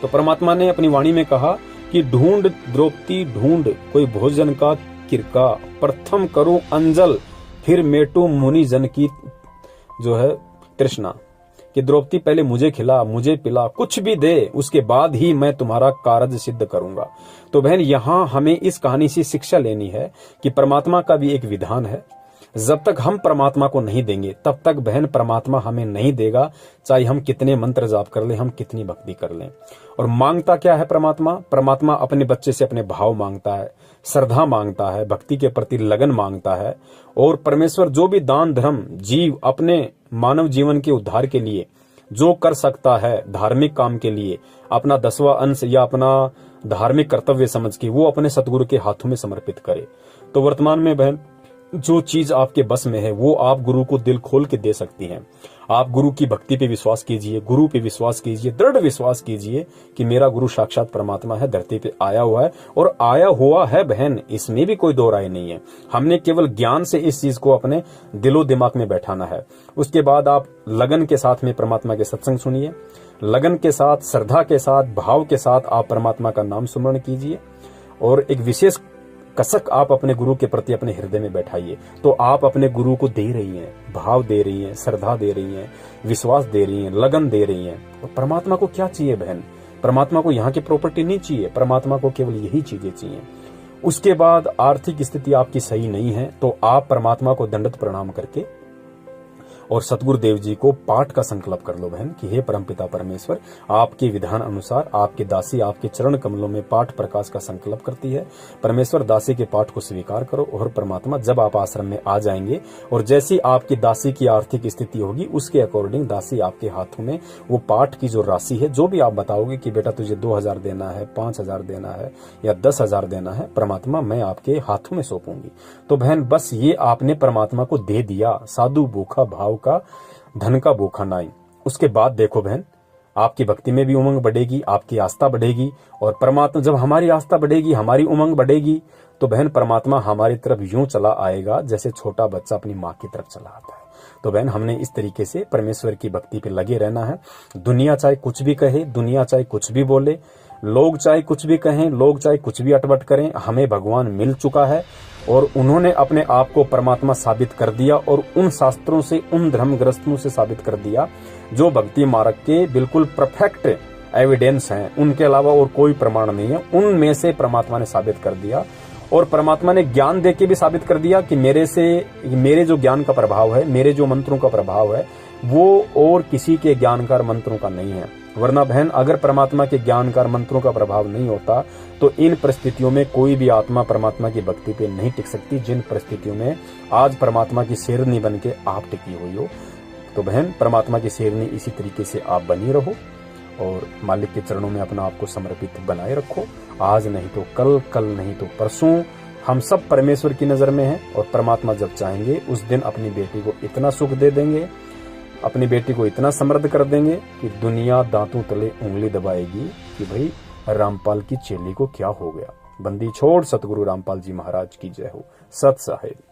तो परमात्मा ने अपनी वाणी में कहा कि ढूंढ द्रौपदी ढूंढ कोई भोजन का किरका, प्रथम करूं अंजल, फिर मेटू मुनि जन की जो है तृष्णा। कि द्रौपदी पहले मुझे खिला, मुझे पिला, कुछ भी दे, उसके बाद ही मैं तुम्हारा कार्य सिद्ध करूंगा। तो बहन यहां हमें इस कहानी से शिक्षा लेनी है कि परमात्मा का भी एक विधान है। जब तक हम परमात्मा को नहीं देंगे तब तक बहन परमात्मा हमें नहीं देगा, चाहे हम कितने मंत्र जाप कर लें, हम कितनी भक्ति कर लें। और मांगता क्या है परमात्मा? परमात्मा अपने बच्चे से अपने भाव मांगता है, श्रद्धा मांगता है, भक्ति के प्रति लगन मांगता है। और परमेश्वर जो भी दान धर्म जीव अपने मानव जीवन के उद्धार के लिए जो कर सकता है, धार्मिक काम के लिए अपना 10वां अंश या अपना धार्मिक कर्तव्य समझ के वो अपने सतगुरु के हाथों में समर्पित करे। तो वर्तमान में बहन जो चीज आपके बस में है वो आप गुरु को दिल खोल के दे सकती हैं। आप गुरु की भक्ति पे विश्वास कीजिए, गुरु पे विश्वास कीजिए, दृढ़ विश्वास कीजिए कि मेरा गुरु साक्षात परमात्मा है, धरती पे आया हुआ है और आया हुआ है बहन, इसमें भी कोई दो राय नहीं है। हमने केवल ज्ञान से इस चीज को अपने दिलो दिमाग में बैठाना है। उसके बाद आप लगन के साथ में परमात्मा के सत्संग सुनिए, लगन के साथ, श्रद्धा के साथ, भाव के साथ आप परमात्मा का नाम सुमरण कीजिए और एक विशेष कसक आप अपने गुरु के प्रति अपने हृदय में बैठाइए। तो आप अपने गुरु को दे रही हैं, भाव दे रही हैं, श्रद्धा दे रही हैं, विश्वास दे रही हैं, लगन दे रही हैं। और परमात्मा को क्या चाहिए बहन? परमात्मा को यहाँ की प्रॉपर्टी नहीं चाहिए, परमात्मा को केवल यही चीजें चाहिए। उसके बाद आर्थिक स्थिति आपकी सही नहीं है तो आप परमात्मा को दंडवत प्रणाम करके और सतगुरुदेव जी को पाठ का संकल्प कर लो बहन कि हे परमपिता परमेश्वर, आपके विधान अनुसार आपके दासी आपके चरण कमलों में पाठ प्रकाश का संकल्प करती है। परमेश्वर दासी के पाठ को स्वीकार करो और परमात्मा जब आप आश्रम में आ जाएंगे और जैसी आपकी दासी की आर्थिक स्थिति होगी उसके अकॉर्डिंग दासी आपके हाथों में वो पाठ की जो राशि है, जो भी आप बताओगे कि बेटा तुझे 2000 देना है, 5000 देना है या 10,000 देना है, परमात्मा मैं आपके हाथों में सौंपूंगी। तो बहन बस ये आपने परमात्मा को दे दिया, साधु भूखा भाव का, धन का भूखा नाई। उसके बाद देखो बहन आपकी भक्ति में भी उमंग बढ़ेगी, आपकी आस्था बढ़ेगी और परमात्मा जब हमारी आस्था बढ़ेगी, हमारी उमंग बढ़ेगी तो बहन परमात्मा हमारी तरफ यूं चला आएगा जैसे छोटा बच्चा अपनी माँ की तरफ चला आता है। तो बहन हमने इस तरीके से परमेश्वर की भक्ति पे लगे रहना है। दुनिया चाहे कुछ भी कहे, दुनिया चाहे कुछ भी बोले, लोग चाहे कुछ भी कहें, लोग चाहे कुछ भी अटपट करें, हमें भगवान मिल चुका है और उन्होंने अपने आप को परमात्मा साबित कर दिया और उन शास्त्रों से, उन धर्मग्रस्तों से साबित कर दिया जो भक्ति मार्ग के बिल्कुल परफेक्ट एविडेंस हैं, उनके अलावा और कोई प्रमाण नहीं है। उनमें से परमात्मा ने साबित कर दिया और परमात्मा ने ज्ञान देके भी साबित कर दिया कि मेरे जो ज्ञान का प्रभाव है, मेरे जो मंत्रों का प्रभाव है वो और किसी के ज्ञानकार मंत्रों का नहीं है। वरना बहन अगर परमात्मा के ज्ञानकार मंत्रों का प्रभाव नहीं होता तो इन परिस्थितियों में कोई भी आत्मा परमात्मा की भक्ति पे नहीं टिक सकती, जिन परिस्थितियों में आज परमात्मा की शेरनी बन के आप टिकी हुई हो। तो बहन परमात्मा की शेरनी इसी तरीके से आप बनी रहो और मालिक के चरणों में अपना आप को समर्पित बनाए रखो। आज नहीं तो कल, कल नहीं तो परसों हम सब परमेश्वर की नजर में हैं और परमात्मा जब चाहेंगे उस दिन अपनी बेटी को इतना सुख दे देंगे, अपनी बेटी को इतना समृद्ध कर देंगे कि दुनिया दांतों तले उंगली दबाएगी कि भाई रामपाल की चेली को क्या हो गया। बंदी छोड़ सतगुरु रामपाल जी महाराज की जय हो। सत साहिब।